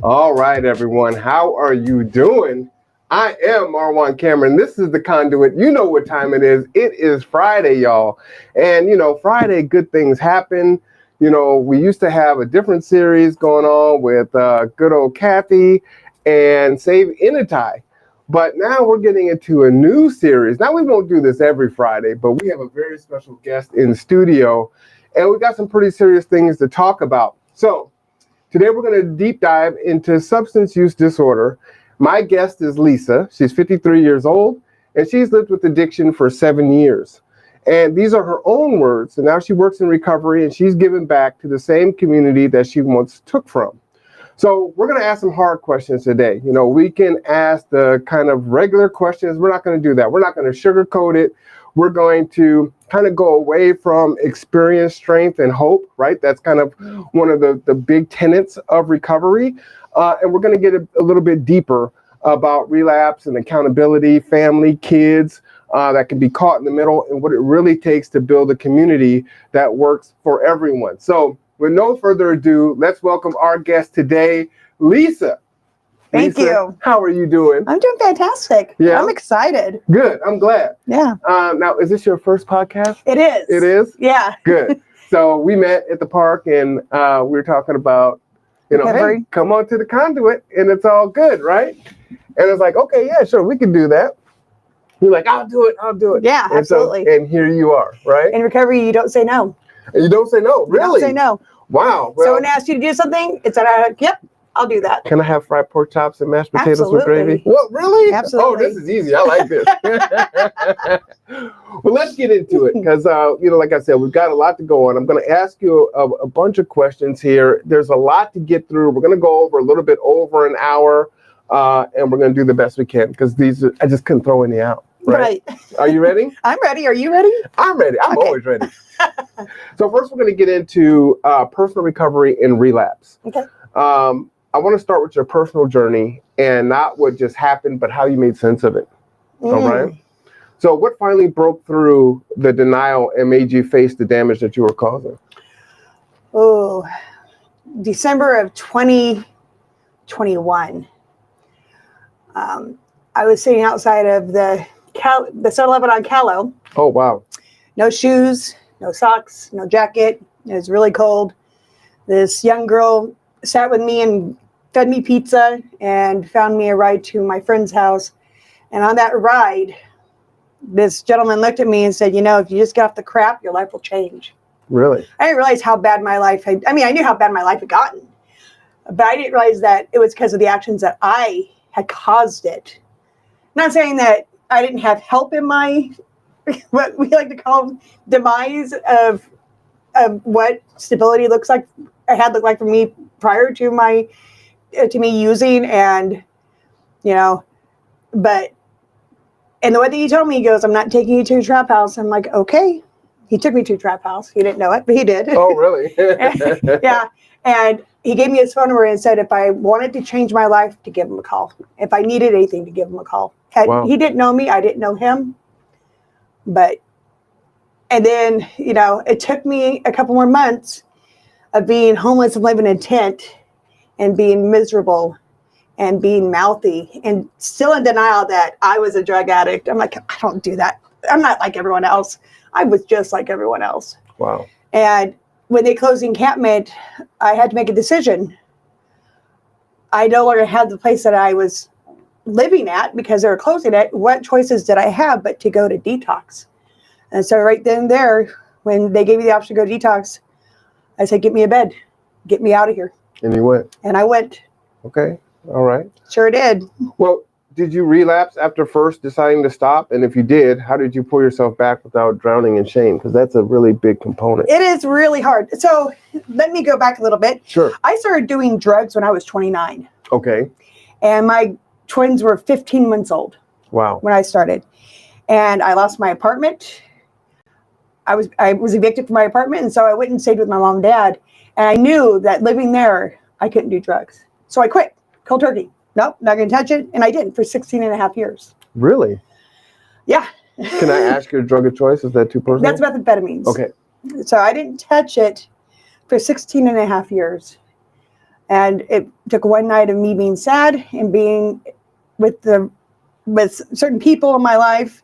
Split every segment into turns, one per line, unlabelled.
All right, everyone. How are you doing? I am Marwan Cameron. This is The Conduit. You know what time it is. It is Friday, y'all. And, Friday, good things happen. We used to have a different series going on with good old Kathy and Save Initai. But now we're getting into a new series. Now, we won't do this every Friday, but we have a very special guest in the studio. And we got some pretty serious things to talk about. So, today we're going to deep dive into substance use disorder. My guest is Lisa. She's 53 years old, and she's lived with addiction for 7 years. And these are her own words. And now she works in recovery, and she's given back to the same community that she once took from. So we're going to ask some hard questions today. We can ask the kind of regular questions. We're not going to do that. We're not going to sugarcoat it. We're going to kind of go away from experience, strength, and hope, right? That's kind of one of the big tenets of recovery. And we're going to get a little bit deeper about relapse and accountability, family, kids that can be caught in the middle, and what it really takes to build a community that works for everyone. So with no further ado, let's welcome our guest today, Lisa.
Thank you.
How are you doing?
I'm doing fantastic.
Yeah?
I'm excited.
Good. I'm glad.
Yeah.
Now, is this your first podcast?
It is.
It is?
Yeah.
Good. So we met at the park, and we were talking about, hey, come on to the Conduit, and it's all good, right? And it's like, okay, yeah, sure, we can do that. You're like, I'll do it.
Yeah,
and
absolutely.
And here you are, right?
In recovery, you don't say no.
And you don't say no, really?
You don't say no.
Wow. Well,
someone asks you to do something, it's yep, I'll do that.
Can I have fried pork chops and mashed potatoes with gravy?
Absolutely.
What, really?
Absolutely.
Oh, this is easy. I like this. Well, let's get into it because, like I said, we've got a lot to go on. I'm going to ask you a bunch of questions here. There's a lot to get through. We're going to go over a little bit over an hour, and we're going to do the best we can because I just couldn't throw any out. Right. Are you ready?
I'm ready. Are you ready?
I'm ready. I'm always ready. So first, we're going to get into personal recovery and relapse.
Okay.
I want to start with your personal journey and not what just happened, but how you made sense of it. All right. So what finally broke through the denial and made you face the damage that you were causing?
Oh, December of 2021. I was sitting outside of the 7-Eleven on Callow.
Oh, wow.
No shoes, no socks, no jacket. It was really cold. This young girl sat with me and fed me pizza and found me a ride to my friend's house. And on that ride, this gentleman looked at me and said, if you just get off the crap, your life will change.
Really?
I didn't realize how bad my life I knew how bad my life had gotten, but I didn't realize that it was because of the actions that I had caused it. Not saying that I didn't have help in my, what we like to call demise of what stability looks like, had looked like for me prior to me using, and but and the way that he told me, he goes, I'm not taking you to a trap house. I'm like, okay. He took me to a trap house. He didn't know it, but he did.
Oh, really?
Yeah. And he gave me his phone number and said if I wanted to change my life, to give him a call. If I needed anything, to give him a call.
Wow.
He didn't know me. I didn't know him. And then, it took me a couple more months of being homeless and living in a tent and being miserable and being mouthy and still in denial that I was a drug addict. I'm like, I don't do that. I'm not like everyone else. I was just like everyone else.
Wow.
And when they closed the encampment, I had to make a decision. I no longer had the place that I was living at because they were closing it. What choices did I have but to go to detox? And so right then and there, when they gave me the option to go to detox, I said, get me a bed. Get me out of here.
And you went?
And I went.
Okay. All right.
Sure did.
Well, did you relapse after first deciding to stop? And if you did, how did you pull yourself back without drowning in shame? Because that's a really big component.
It is really hard. So let me go back a little bit.
Sure.
I started doing drugs when I was 29.
Okay.
And my twins were 15 months old.
Wow.
When I started. And I lost my apartment. I was evicted from my apartment. And so I went and stayed with my mom and dad. And I knew that living there, I couldn't do drugs. So I quit cold turkey. Nope, not going to touch it. And I didn't for 16 and a half years.
Really?
Yeah.
Can I ask your drug of choice? Is that too personal?
That's methamphetamines.
Okay.
So I didn't touch it for 16 and a half years. And it took one night of me being sad and being with certain people in my life.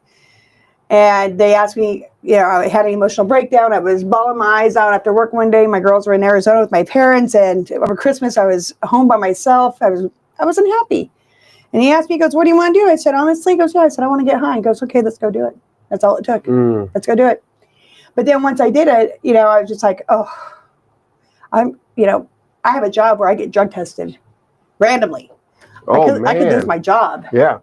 And they asked me, I had an emotional breakdown. I was bawling my eyes out after work one day. My girls were in Arizona with my parents, and over Christmas I was home by myself. I was unhappy. And he asked me, he goes, "What do you want to do?" I said, "Honestly," he goes, "Yeah." I said, "I want to get high." He goes, "Okay, let's go do it." That's all it took. Let's go do it. But then once I did it, I was just like, oh, I have a job where I get drug tested randomly. I could lose my job.
Yeah.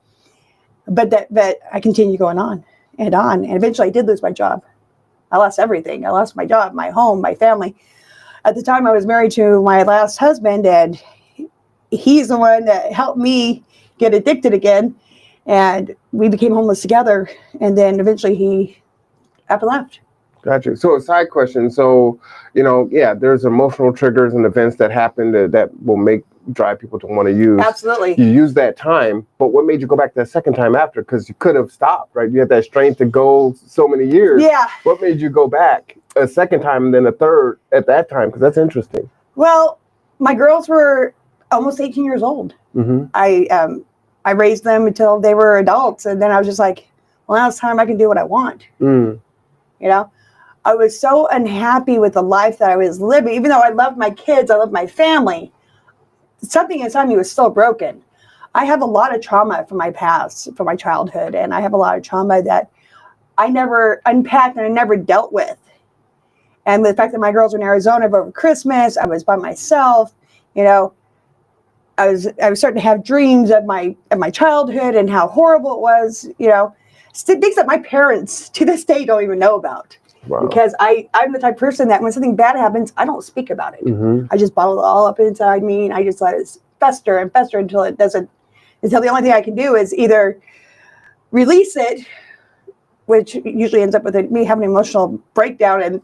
But I continued going on. And eventually I did lose my job. I lost everything. I lost my job, my home, my family. At the time I was married to my last husband, and he's the one that helped me get addicted again. And we became homeless together. And then eventually he up and left.
Gotcha. So a side question. So, there's emotional triggers and events that happen that will drive people to want to use.
Absolutely.
You use that time, but what made you go back that second time after? Because you could have stopped, right? You had that strength to go so many years.
Yeah.
What made you go back a second time and then a third at that time? Because that's interesting.
Well, my girls were almost 18 years old.
Mm-hmm.
I raised them until they were adults, and then I was just like, well, now it's time I can do what I want. I was so unhappy with the life that I was living. Even though I loved my kids, I loved my family, something inside me was still broken. I have a lot of trauma from my past, from my childhood, and I have a lot of trauma that I never unpacked and I never dealt with. And the fact that my girls were in Arizona over Christmas, I was by myself, I was starting to have dreams of my childhood and how horrible it was, things that my parents to this day don't even know about. Wow. Because I'm the type of person that when something bad happens, I don't speak about it. Mm-hmm. I just bottle it all up inside me, and I just let it fester and fester until the only thing I can do is either release it, which usually ends up with me having an emotional breakdown and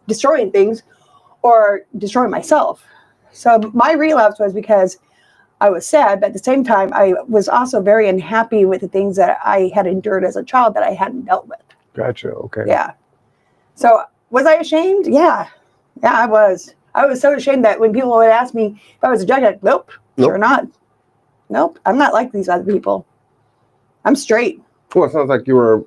destroying things, or destroying myself. So my relapse was because I was sad, but at the same time, I was also very unhappy with the things that I had endured as a child that I hadn't dealt with.
Gotcha. Okay.
Yeah. So was I ashamed? Yeah. Yeah, I was. I was so ashamed that when people would ask me if I was a drug addict, nope, sure not. Nope, I'm not like these other people. I'm straight.
Well, it sounds like you were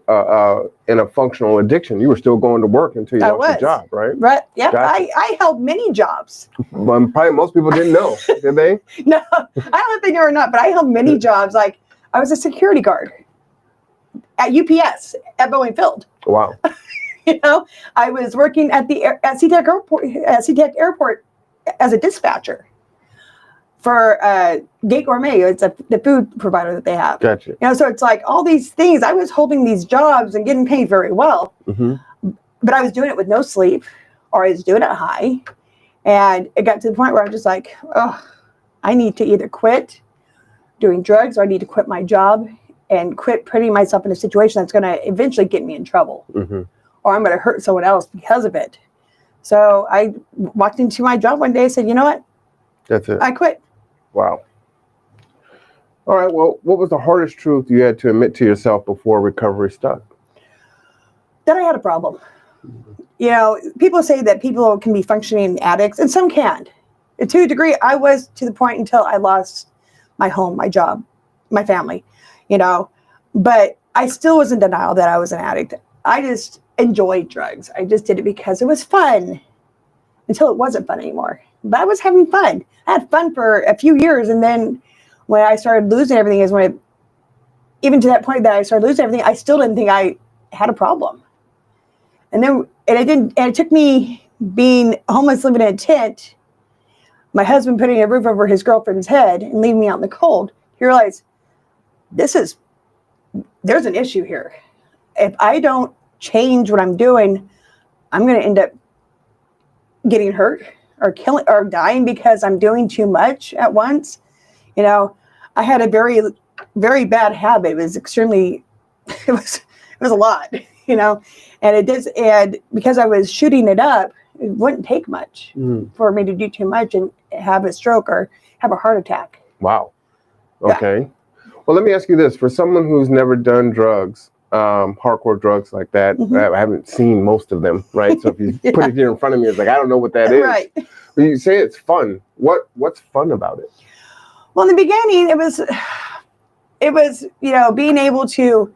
in a functional addiction. You were still going to work until you lost your job, right?
Right. Yeah.
Gotcha.
I held many jobs.
But probably most people didn't know, did they?
No, I don't know if they knew or not, but I held many jobs. Like I was a security guard at UPS at Boeing Field.
Wow.
I was working at SeaTac Airport as a dispatcher for Gate Gourmet. It's the food provider that they have.
Gotcha.
So it's like all these things. I was holding these jobs and getting paid very well, but I was doing it with no sleep, or I was doing it high. And it got to the point where I was just like, oh, I need to either quit doing drugs, or I need to quit my job and quit putting myself in a situation that's going to eventually get me in trouble. Or I'm going to hurt someone else because of it. So I walked into my job one day and said, you know what?
That's it.
I quit.
Wow. All right. Well, what was the hardest truth you had to admit to yourself before recovery stuck?
That I had a problem. People say that people can be functioning addicts, and some can't. To a degree, I was to the point until I lost my home, my job, my family, But I still was in denial that I was an addict. I just enjoyed drugs. I just did it because it was fun until it wasn't fun anymore. But I was having fun. I had fun for a few years. And then when I started losing everything even to that point that I started losing everything, I still didn't think I had a problem. And it took me being homeless, living in a tent, my husband putting a roof over his girlfriend's head and leaving me out in the cold. He realized there's an issue here. If I don't change what I'm doing, I'm going to end up getting hurt or killing or dying because I'm doing too much at once. I had a very, very bad habit. It was it was a lot, and because I was shooting it up, it wouldn't take much for me to do too much and have a stroke or have a heart attack.
Wow. Okay. Yeah. Well, let me ask you this. For someone who's never done drugs, hardcore drugs like that.
Mhm.
I haven't seen most of them, right? So if you put it here in front of me, it's like, I don't know what that is.
Right.
But you say it's fun. What's fun about it?
Well, in the beginning, it was, being able to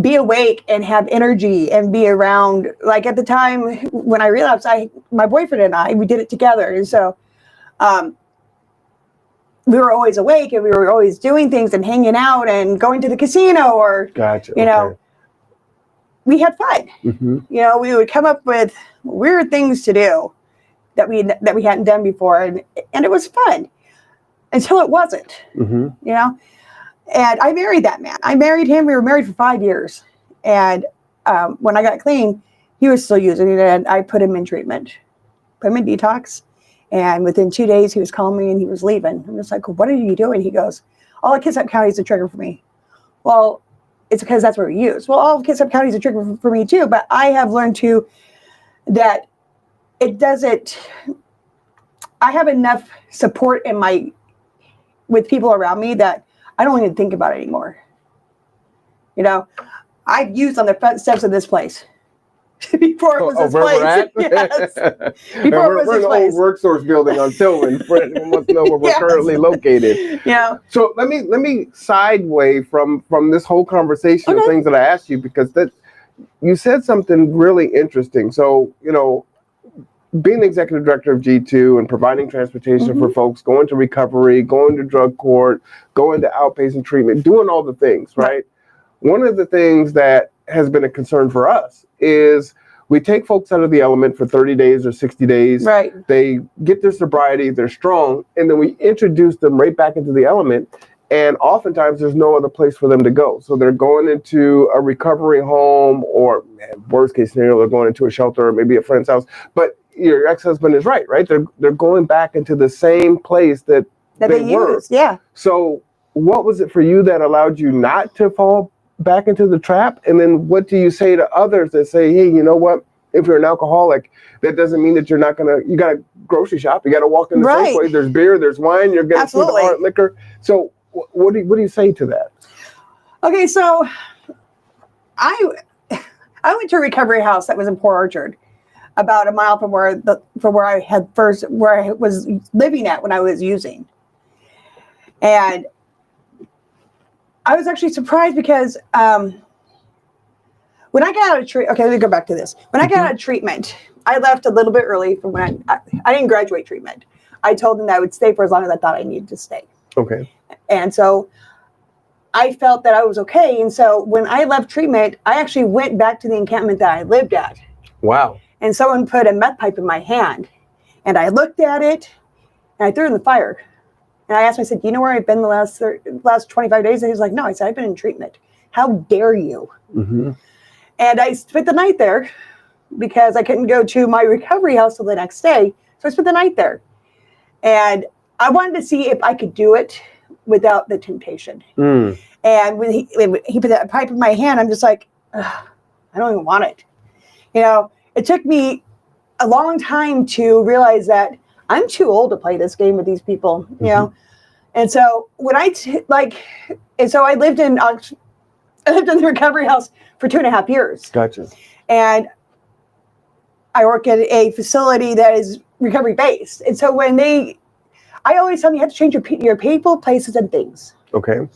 be awake and have energy and be around. Like at the time when I relapsed, my boyfriend and I, we did it together. And so, we were always awake and we were always doing things and hanging out and going to the casino or,
Gotcha.
we had fun.
Mm-hmm.
We would come up with weird things to do that we hadn't done before. And it was fun until it wasn't,
Mm-hmm.
And I married that man. I married him. We were married for 5 years. And when I got clean, he was still using it. And I put him in treatment, put him in detox. And within 2 days, he was calling me and he was leaving. I'm just like, well, what are you doing? He goes, all of Kitsap County is a trigger for me. Well, it's because that's what we use. Well, all of Kitsap County is a trigger for me too. But I have learned that it doesn't, I have enough support with people around me that I don't even think about it anymore. I've used on the front steps of this place. Before it was this place. Yes. Before it was
we're
this
in the
place.
old WorkSource building on Tillman. For anyone wants to know where we're
Yes.
currently located.
Yeah.
So let me sideway from this whole conversation of
Okay.
things that I asked you, because that you said something really interesting. So being the executive director of G2 and providing transportation for folks, going to recovery, going to drug court, going to outpatient treatment, doing all the things, right? One of the things that has been a concern for us is we take folks out of the element for 30 days or 60 days.
Right.
They get their sobriety, they're strong, and then we introduce them right back into the element. And oftentimes there's no other place for them to go. So they're going into a recovery home, or worst case scenario, they're going into a shelter or maybe a friend's house. But your ex-husband is right? They're going back into the same place that they were.
used. Yeah.
So what was it for you that allowed you not to fall back into the trap? And then what do you say to others that say, hey, you know what? If you're an alcoholic, that doesn't mean that you got to grocery shop. You got to walk in the same way. There's beer, there's wine, you're getting food, hard liquor. So what do you say to that?
Okay, so I went to a recovery house that was in Port Orchard, about a mile from where I was living at when I was using. And I was actually surprised because when I got out of treatment, okay, let me go back to this. When I got out of treatment, I left a little bit early from when I didn't graduate treatment. I told them that I would stay for as long as I thought I needed to stay.
Okay.
And so I felt that I was okay. And so when I left treatment, I actually went back to the encampment that I lived at.
Wow.
And someone put a meth pipe in my hand. And I looked at it and I threw it in the fire. And I asked him, I said, do you know where I've been the last 25 days? And he was like, no. I said, I've been in treatment. How dare you?
Mm-hmm.
And I spent the night there because I couldn't go to my recovery house till the next day. So I spent the night there. And I wanted to see if I could do it without the temptation.
Mm.
And when he put that pipe in my hand, I'm just like, I don't even want it. It took me a long time to realize that I'm too old to play this game with these people, And so when I lived in the recovery house for 2.5 years.
Gotcha.
And I work at a facility that is recovery based. And so I always tell them you have to change your people, places, and things.
Okay.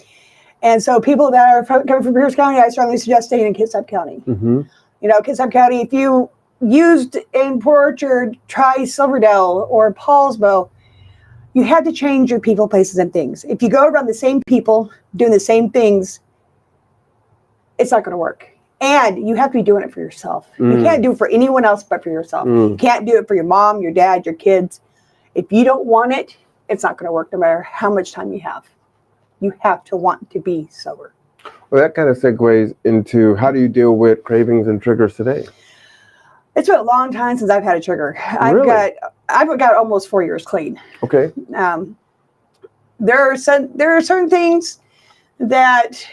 And so people that are coming from Pierce County, I strongly suggest staying in Kitsap County.
Mm-hmm.
Kitsap County, if you used in Port Orchard, try Silverdale or Paulsbo, you had to change your people, places, and things. If you go around the same people doing the same things, it's not going to work. And you have to be doing it for yourself. You can't do it for anyone else but for yourself. You can't do it for your mom, your dad, your kids. If you don't want it, it's not going to work no matter how much time you have. You have to want to be sober.
Well, that kind of segues into how do you deal with cravings and triggers today?
It's been a long time since I've had a trigger.
Really?
I've got almost 4 years clean.
Okay.
There are certain things that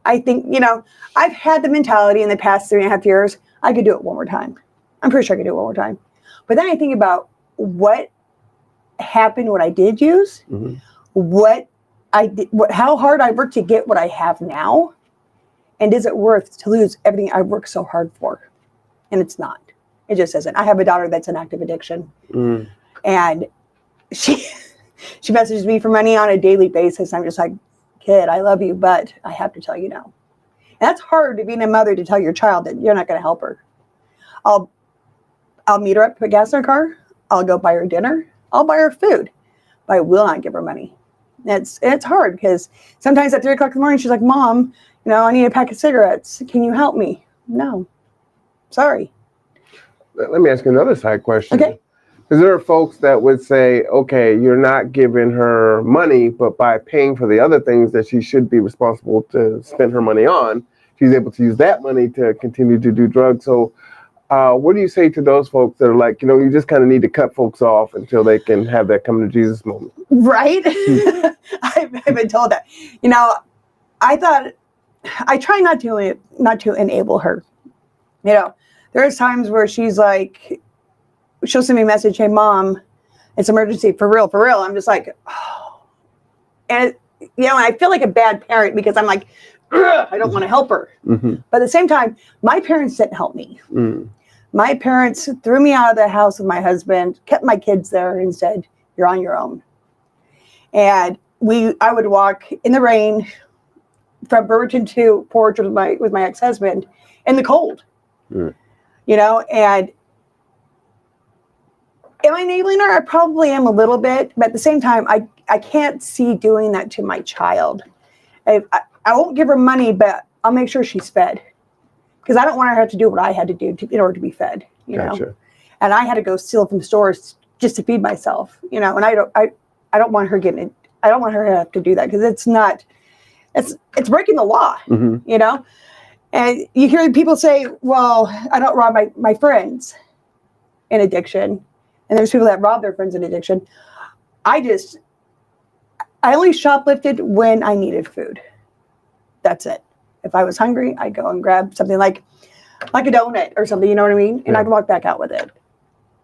I think, I've had the mentality in the past 3.5 years, I could do it one more time. I'm pretty sure I could do it one more time. But then I think about what happened when I did use,
Mm-hmm.
how hard I worked to get what I have now. And is it worth to lose everything I've worked so hard for? And it's not. It just isn't. I have a daughter that's in active addiction. And she messages me for money on a daily basis. I'm just like, kid, I love you, but I have to tell you no. And that's hard to being a mother, to tell your child that you're not going to help her. I'll meet her up, put gas in her car. I'll go buy her dinner. I'll buy her food, but I will not give her money. It's hard because sometimes at 3 o'clock in the morning, she's like, Mom, I need a pack of cigarettes. Can you help me? No, sorry.
Let me ask you another side question.
Okay.
Because there are folks that would say, okay, you're not giving her money, but by paying for the other things that she should be responsible to spend her money on, she's able to use that money to continue to do drugs. So what do you say to those folks that are like, you just kind of need to cut folks off until they can have that come to Jesus moment?
Right. I've been told that. I try not to enable her. There's times where she's like, she'll send me a message, hey, Mom, it's emergency, for real. I'm just like, oh. And, I feel like a bad parent because I'm like, I don't want to help her. Mm-hmm. But at the same time, my parents didn't help me. Mm. My parents threw me out of the house with my husband, kept my kids there and said, you're on your own. And I would walk in the rain from Brewerton to Porch with my ex-husband in the cold, and am I enabling her? I probably am a little bit, but at the same time, I can't see doing that to my child. I won't give her money, but I'll make sure she's fed because I don't want her to have to do what I had to do in order to be fed,
Gotcha.
And I had to go steal from stores just to feed myself, and I don't want her getting it. I don't want her to have to do that because it's breaking the law, mm-hmm. And you hear people say, well, I don't rob my friends in addiction. And there's people that rob their friends in addiction. I only shoplifted when I needed food. That's it. If I was hungry, I'd go and grab something like a donut or something, you know what I mean? And I'd walk back out with it.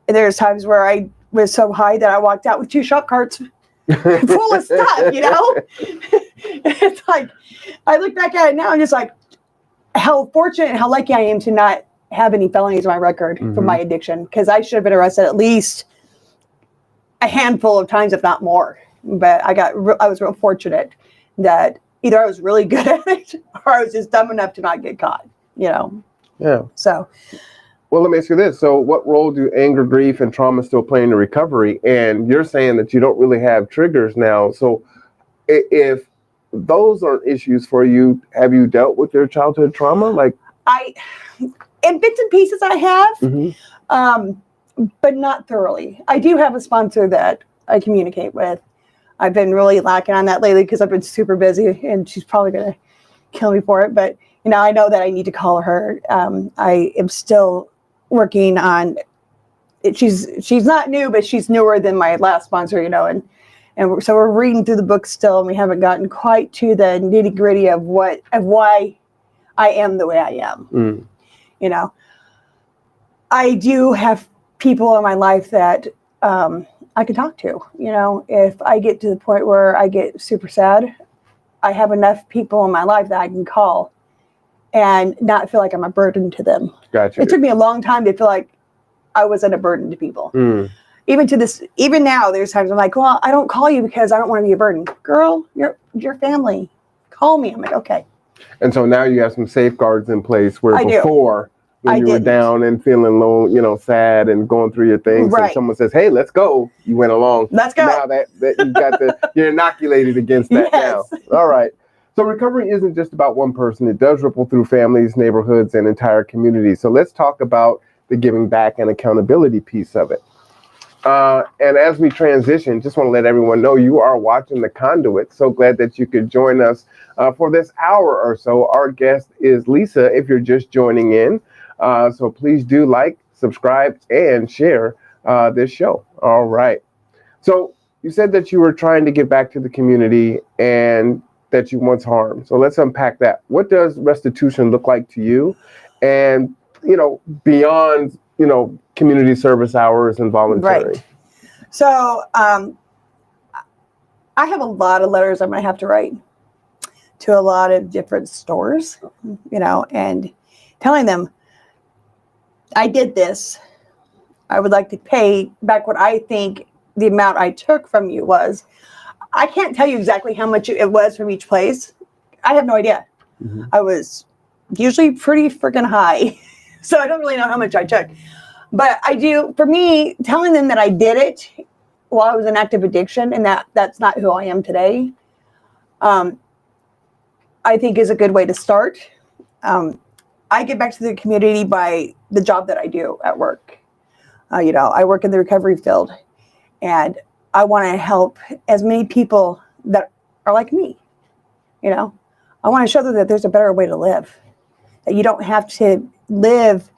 And there's times where I was so high that I walked out with 2 shop carts full of stuff, It's like, I look back at it now and just like how fortunate and how lucky I am to not have any felonies on my record mm-hmm. for my addiction, because I should have been arrested at least a handful of times, if not more. But I was real fortunate that either I was really good at it or I was just dumb enough to not get caught, Yeah. So.
Well, let me ask you this. So what role do anger, grief, and trauma still play in the recovery? And you're saying that you don't really have triggers now. So if those aren't issues for you, have you dealt with your childhood trauma?
In bits and pieces I have, mm-hmm. But not thoroughly. I do have a sponsor that I communicate with. I've been really lacking on that lately because I've been super busy and she's probably going to kill me for it. But, I know that I need to call her. I am still working on it. She's not new, but she's newer than my last sponsor, and so we're reading through the book still, and we haven't gotten quite to the nitty gritty of why I am the way I am. Mm. I do have people in my life that I can talk to. If I get to the point where I get super sad, I have enough people in my life that I can call and not feel like I'm a burden to them.
Gotcha.
It took me a long time to feel like I wasn't a burden to people. Mm. Even now, there's times I'm like, well, I don't call you because I don't want to be a burden. Girl, your family. Call me. I'm like, okay.
And so now you have some safeguards in place where before when you were down and feeling low, sad and going through your things, right. And someone says, hey, let's go. You went along.
Let's go.
Now that you got you're inoculated against that now. All right. So recovery isn't just about one person. It does ripple through families, neighborhoods, and entire communities. So let's talk about the giving back and accountability piece of it. And as we transition, just want to let everyone know you are watching The Conduit. So glad that you could join us for this hour or so. Our guest is Lisa, if you're just joining in. So please do like, subscribe, and share this show. All right. So you said that you were trying to give back to the community and that you once harmed. So let's unpack that. What does restitution look like to you? And, beyond, community service hours and voluntary.
Right. So I have a lot of letters I'm going to have to write to a lot of different stores, and telling them, I did this. I would like to pay back what I think the amount I took from you was. I can't tell you exactly how much it was from each place. I have no idea.
Mm-hmm.
I was usually pretty freaking high. So I don't really know how much I took. But I do, for me, telling them that I did it while I was in active addiction and that's not who I am today, I think is a good way to start. I get back to the community by the job that I do at work. I work in the recovery field, and I want to help as many people that are like me. I want to show them that there's a better way to live, that you don't have to live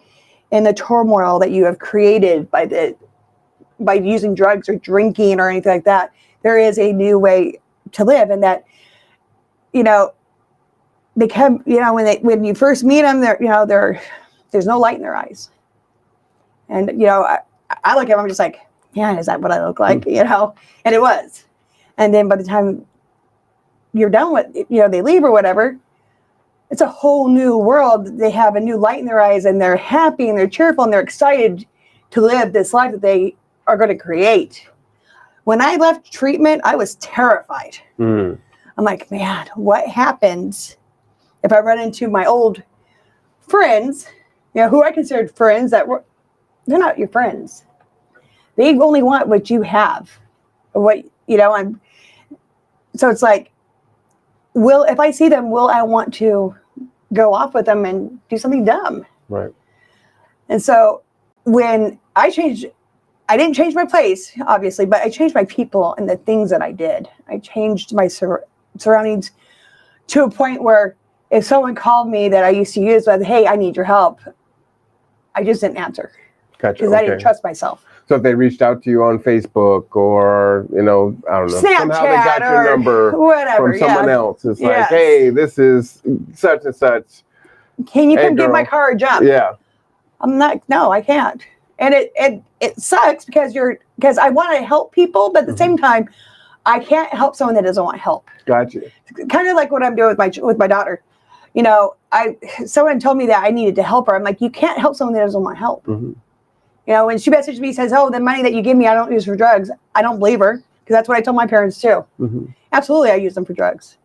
in the turmoil that you have created by using drugs or drinking or anything like that. There is a new way to live, and that, they come, when you first meet them, there's no light in their eyes. And, I look at them, I'm just like, yeah, is that what I look like? And it was. And then by the time you're done with, they leave or whatever, it's a whole new world. They have a new light in their eyes, and they're happy and they're cheerful and they're excited to live this life that they are going to create. When I left treatment, I was terrified. I'm like, man, what happens if I run into my old friends, who I considered friends they're not your friends. They only want what you have. So it's like, if I see them, will I want to go off with them and do something dumb?
Right. And
so when I didn't change my place, obviously, but I changed my people and the things that I did. I changed my surroundings to a point where if someone called me that I used to use with, hey, I need your help, I just didn't answer.
Gotcha.
Because I didn't trust myself.
So if they reached out to you on Facebook or, I don't know,
Snapchat,
somehow they got your number from someone else. It's like, hey, this is such and such.
Can you come give my car a jump?
Yeah.
I'm not, no, I can't. And it sucks because I want to help people, but at the same time, I can't help someone that doesn't want help.
Gotcha.
Kind of like what I'm doing with my daughter. Someone told me that I needed to help her. I'm like, you can't help someone that doesn't want help.
Mm-hmm.
When she messaged me, says, oh, the money that you give me, I don't use for drugs. I don't believe her, because that's what I told my parents too.
Mm-hmm.
Absolutely, I use them for drugs.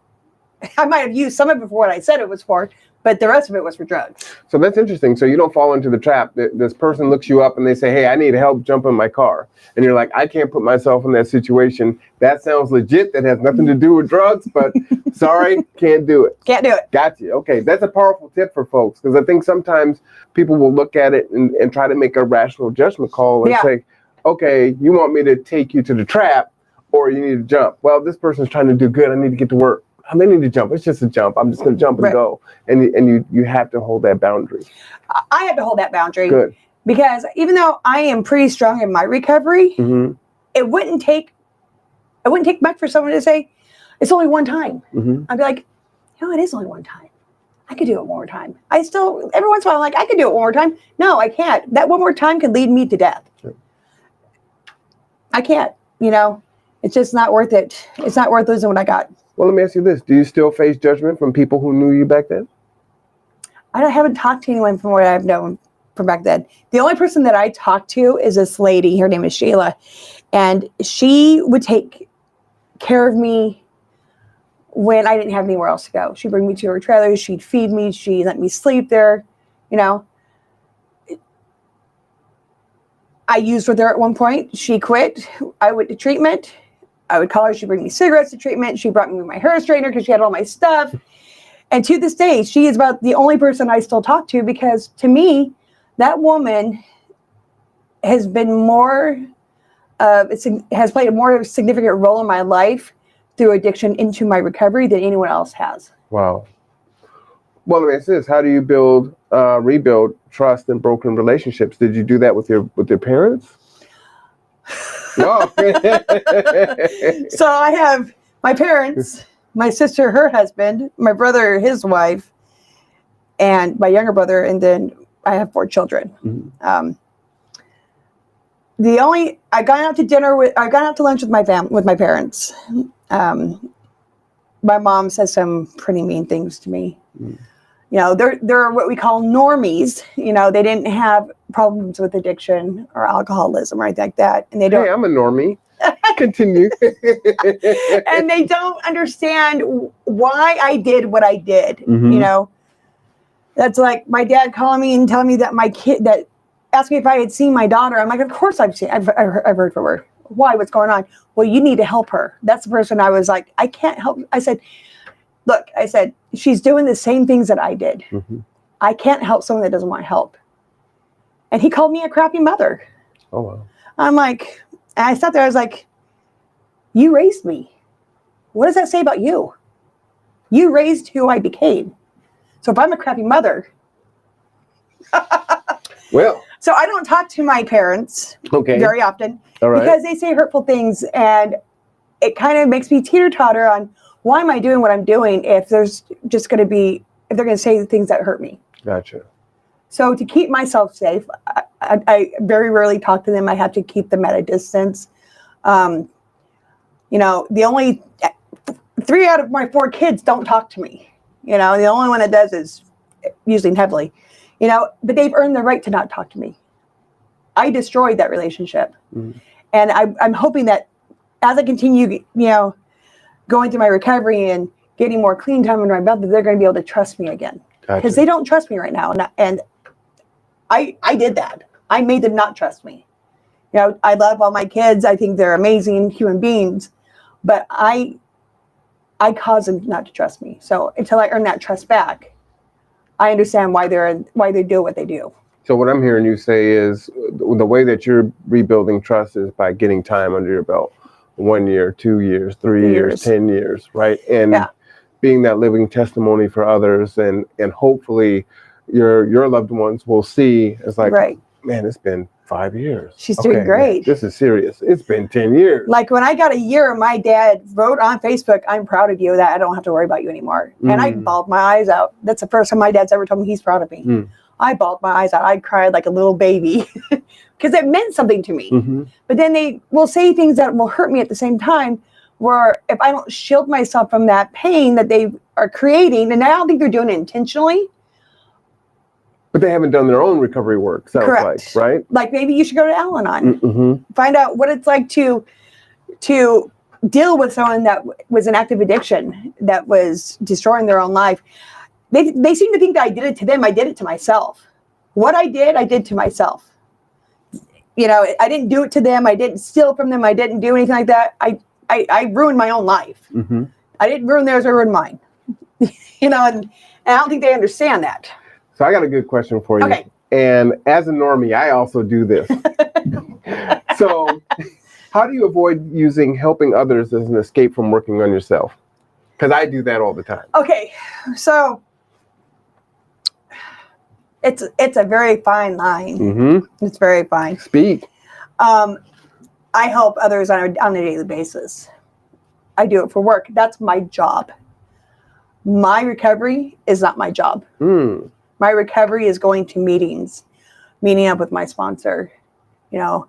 I might have used some of it for what I said it was for, but the rest of it was for drugs.
So that's interesting. So you don't fall into the trap. This person looks you up and they say, hey, I need help jumping my car. And you're like, I can't put myself in that situation. That sounds legit. That has nothing to do with drugs, but sorry, can't do it.
Can't do it.
Gotcha. Okay, that's a powerful tip for folks, because I think sometimes people will look at it and try to make a rational judgment call and say, okay, you want me to take you to the trap or you need to jump. Well, this person's trying to do good. I need to get to work. They need to jump. It's just a jump. I'm just going to jump and go. And you have to hold that boundary.
I have to hold that boundary.
Good.
Because even though I am pretty strong in my recovery, it wouldn't take much for someone to say, it's only one time. I'd be like, it is only one time. I could do it one more time. I still, every once in a while, I'm like, I could do it one more time. No, I can't. That one more time could lead me to death.
Sure.
I can't, it's just not worth it. It's not worth losing what I got.
Well, let me ask you this. Do you still face judgment from people who knew you back then?
I haven't talked to anyone from what I've known from back then. The only person that I talked to is this lady. Her name is Sheila. And she would take care of me when I didn't have anywhere else to go. She'd bring me to her trailer. She'd feed me. She'd let me sleep there. I used with her at one point. She quit. I went to treatment. I would call her. She'd bring me cigarettes to treatment. She brought me my hair straightener because she had all my stuff. And to this day, she is about the only person I still talk to, because to me, that woman has been has played a more significant role in my life through addiction into my recovery than anyone else has.
Wow. Well, let me ask this. How do you rebuild trust in broken relationships? Did you do that with your parents? No.
So I have my parents, my sister, her husband, my brother, his wife, and my younger brother, and then I have 4 children. I got out to lunch with my parents. my mom says some pretty mean things to me.
Mm.
You know, they're what we call normies. You know, they didn't have problems with addiction or alcoholism or anything like that, and they don't.
Hey, I'm a normie. Continue.
And they don't understand why I did what I did.
Mhm.
You know, that's like my dad calling me and telling me that my kid that asked me if I had seen my daughter. I'm like, of course I've heard from her. Why? What's going on? Well, you need to help her. That's the person I was like, I can't help. I said, look, I said, she's doing the same things that I did.
Mhm.
I can't help someone that doesn't want help. And he called me a crappy mother.
Oh, wow.
I'm like, and I sat there, I was like, you raised me. What does that say about you? You raised who I became. So if I'm a crappy mother.
Well,
So I don't talk to my parents
okay.
very often
All right.
because they say hurtful things, and it kind of makes me teeter-totter on why am I doing what I'm doing if there's just going to be, if they're going to say things that hurt me.
Gotcha.
So to keep myself safe, I very rarely talk to them. I have to keep them at a distance. You know, the only 3 out of my 4 kids don't talk to me. You know, the only one that does is usually heavily. You know, but they've earned the right to not talk to me. I destroyed that relationship.
Mhm.
And I'm hoping that as I continue, you know, going through my recovery and getting more clean time under my belt, that they're going to be able to trust me again. Because
Gotcha.
they don't trust me right now. And I did that. I made them not trust me. You know, I love all my kids. I think they're amazing human beings. But I caused them not to trust me. So until I earn that trust back, I understand why they do what they do.
So what I'm hearing you say is the way that you're rebuilding trust is by getting time under your belt. 1 year, 2 years, 3 years, 10 years, right? And
Yeah.
being that living testimony for others, and hopefully your loved ones will see it's like,
Right.
man, it's been 5 years.
She's doing great.
Man, this is serious. It's been 10 years.
Like when I got a year, my dad wrote on Facebook, "I'm proud of you that I don't have to worry about you anymore." And I bawled my eyes out. That's the first time my dad's ever told me he's proud of me.
Mm.
I bawled my eyes out. I cried like a little baby because it meant something to me.
Mm-hmm.
But then they will say things that will hurt me at the same time, where if I don't shield myself from that pain that they are creating, and I don't think they're doing it intentionally.
But they haven't done their own recovery work, sounds
Correct.
like, right?
Like maybe you should go to Al-Anon.
Mm-hmm.
Find out what it's like to deal with someone that was in active addiction, that was destroying their own life. They seem to think that I did it to them. I did it to myself. What I did to myself. You know, I didn't do it to them. I didn't steal from them. I didn't do anything like that. I ruined my own life.
Mm-hmm.
I didn't ruin theirs. I ruined mine. You know, and I don't think they understand that.
So I got a good question for you.
Okay.
And as a normie, I also do this. So how do you avoid using helping others as an escape from working on yourself? Because I do that all the time.
Okay, so it's a very fine line.
Mm-hmm.
It's very fine.
Speak.
I help others on a daily basis. I do it for work. That's my job. My recovery is not my job.
Mm.
My recovery is going to meetings, meeting up with my sponsor, you know,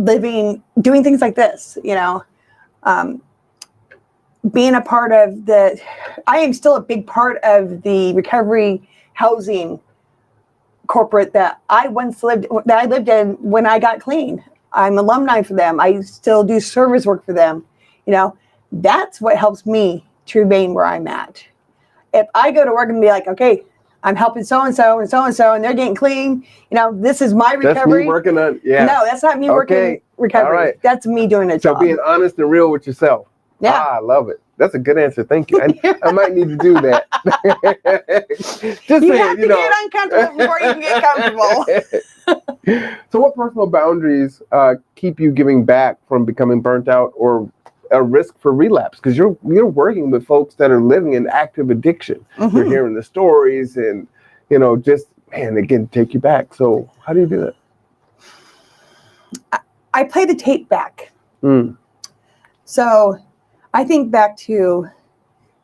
doing things like this, you know, being a part of I am still a big part of the recovery housing corporate that I lived in when I got clean. I'm alumni for them. I still do service work for them. You know, that's what helps me to remain where I'm at. If I go to work and be like, okay, I'm helping so-and-so and so-and-so, and they're getting clean, you know, this is my recovery.
That's me working on, yeah.
No, that's not me working recovery.
All right.
That's me doing a
So
job.
being honest and real with yourself.
Yeah.
I love it. That's a good answer. Thank you. I might need to do that. Just
You
saying,
have to get uncomfortable before you can get comfortable.
So what personal boundaries keep you giving back from becoming burnt out or a risk for relapse? Because you're working with folks that are living in active addiction. You're hearing the stories and, you know, just, man, they can take you back. So how do you do that?
I play the tape back.
Mm.
So I think back to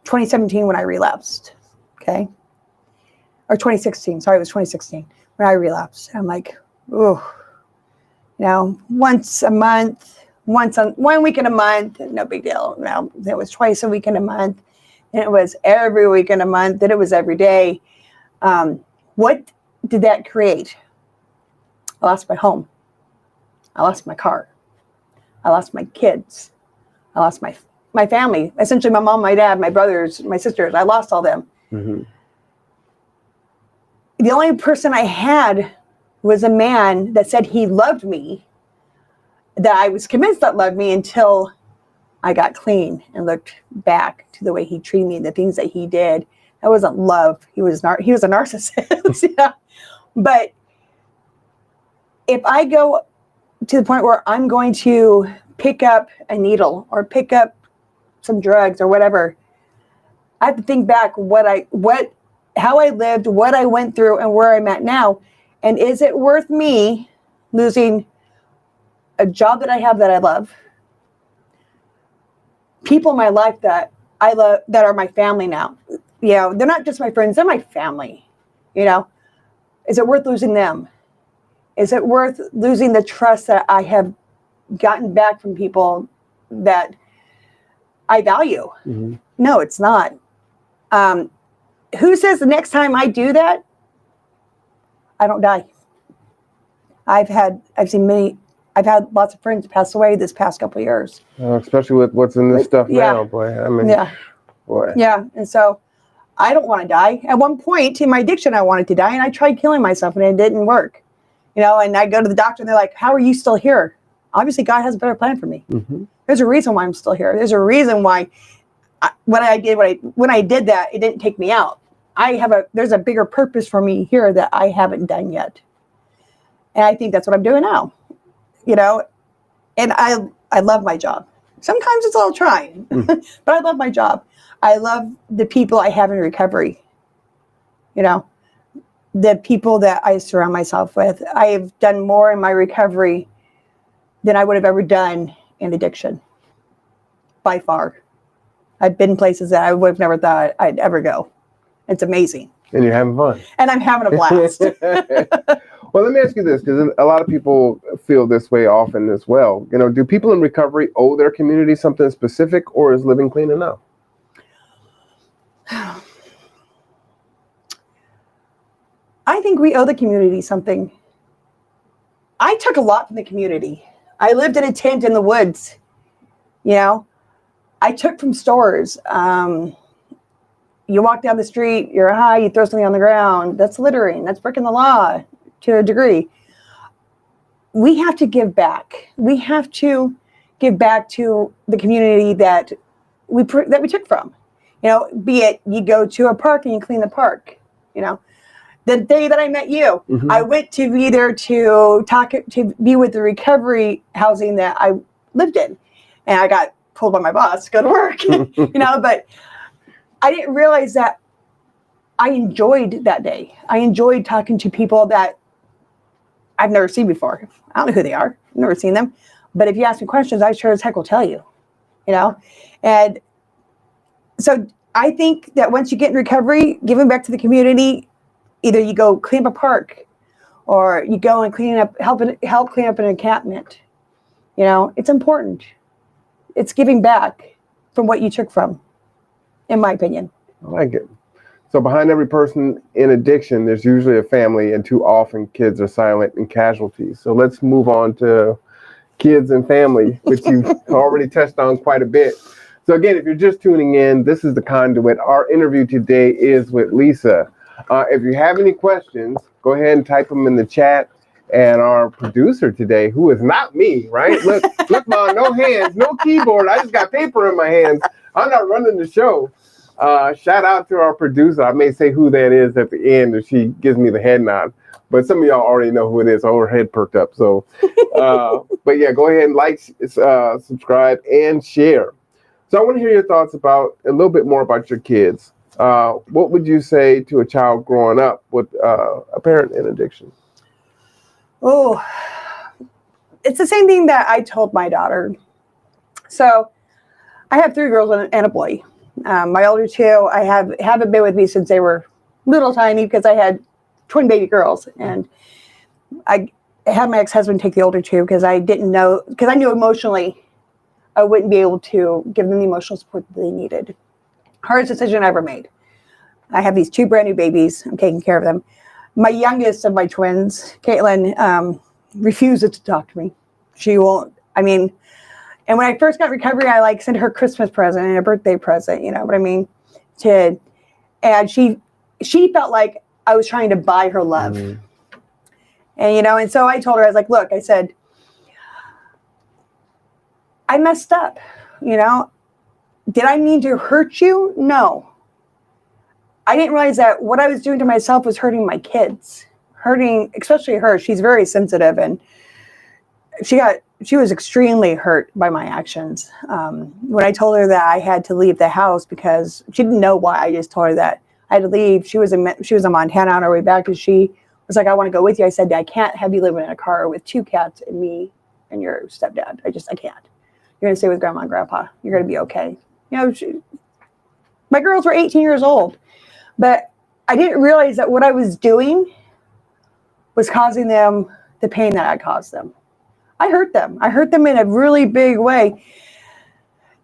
2017 when I relapsed, okay? Or 2016, sorry, it was 2016 when I relapsed. I'm like, oh, you know, once a month, 1 weekend a month, no big deal. Now it was twice a week in a month, and it was every weekend a month, then it was every day. What did that create? I lost my home. I lost my car. I lost my kids. I lost my family. Essentially, my mom, my dad, my brothers, my sisters. I lost all them.
Mm-hmm.
The only person I had was a man that said he loved me, that I was convinced that loved me until I got clean and looked back to the way he treated me and the things that he did. That wasn't love. He was a narcissist. Yeah. But if I go to the point where I'm going to pick up a needle or pick up some drugs or whatever, I have to think back how I lived, what I went through, and where I'm at now. And is it worth me losing a job that I have that I love, people in my life that I love, that are my family now? They're not just my friends, they're my family. Is it worth losing them? Is it worth losing the trust that I have gotten back from people that I value?
Mm-hmm.
No, it's not. Who says the next time I do that, I don't die? I've had lots of friends pass away this past couple of years.
Especially with what's in this stuff now, boy. I mean, boy.
Yeah, and so I don't want to die. At one point in my addiction, I wanted to die, and I tried killing myself, and it didn't work. And I go to the doctor, and they're like, "How are you still here?" Obviously, God has a better plan for me.
Mm-hmm.
There's a reason why I'm still here. There's a reason why when I did that, it didn't take me out. There's a bigger purpose for me here that I haven't done yet. And I think that's what I'm doing now, and I love my job. Sometimes it's a little trying, but I love my job. I love the people I have in recovery, the people that I surround myself with. I have done more in my recovery than I would have ever done in addiction, by far. I've been places that I would have never thought I'd ever go. It's amazing.
And you're having fun.
And I'm having a blast.
Well, let me ask you this, because a lot of people feel this way often as well. Do people in recovery owe their community something specific, or is living clean enough?
I think we owe the community something. I took a lot from the community. I lived in a tent in the woods. I took from stores. You walk down the street, you're high, you throw something on the ground. That's littering. That's breaking the law to a degree. We have to give back. We have to give back to the community that we took from. Be it you go to a park and you clean the park. The day that I met you,
mm-hmm.
I went to be with the recovery housing that I lived in, and I got pulled by my boss to go to work. But I didn't realize that I enjoyed that day. I enjoyed talking to people that I've never seen before. I don't know who they are. I've never seen them. But if you ask me questions, I sure as heck will tell you, And so I think that once you get in recovery, giving back to the community, either you go clean up a park or you go and help clean up an encampment. It's important. It's giving back from what you took from, in my opinion.
I like it. So behind every person in addiction, there's usually a family, and too often kids are silent and casualties. So let's move on to kids and family, which you've already touched on quite a bit. So again, if you're just tuning in, this is The Conduit. Our interview today is with Lisa. If you have any questions, go ahead and type them in the chat. And our producer today, who is not me, right? Look, Mom, no hands, no keyboard. I just got paper in my hands. I'm not running the show. Shout out to our producer. I may say who that is at the end if she gives me the head nod. But some of y'all already know who it is. Her head perked up. So, but yeah, go ahead and like, subscribe, and share. So I want to hear your thoughts about a little bit more about your kids. What would you say to a child growing up with a parent in addiction?
Oh, it's the same thing that I told my daughter. So I have 3 girls and a boy. My older 2, haven't been with me since they were little tiny because I had twin baby girls. And I had my ex-husband take the older 2 because I knew emotionally I wouldn't be able to give them the emotional support that they needed. Hardest decision I ever made. I have these 2 brand new babies. I'm taking care of them. My youngest of my twins, Caitlin, refuses to talk to me. She won't. I mean, and when I first got recovery, I like sent her a Christmas present and a birthday present. You know what I mean? And she felt like I was trying to buy her love.
Mm.
And and so I told her, I was like, look, I said, I messed up. Did I mean to hurt you? No. I didn't realize that what I was doing to myself was hurting my kids, hurting, especially her. She's very sensitive, and she was extremely hurt by my actions. When I told her that I had to leave the house because she didn't know why, I just told her that I had to leave. She was in Montana on her way back, and she was like, I want to go with you. I said, I can't have you living in a car with 2 cats and me and your stepdad. I can't. You're going to stay with grandma and grandpa. You're going to be okay. My girls were 18 years old, but I didn't realize that what I was doing was causing them the pain that I caused them. I hurt them. I hurt them in a really big way.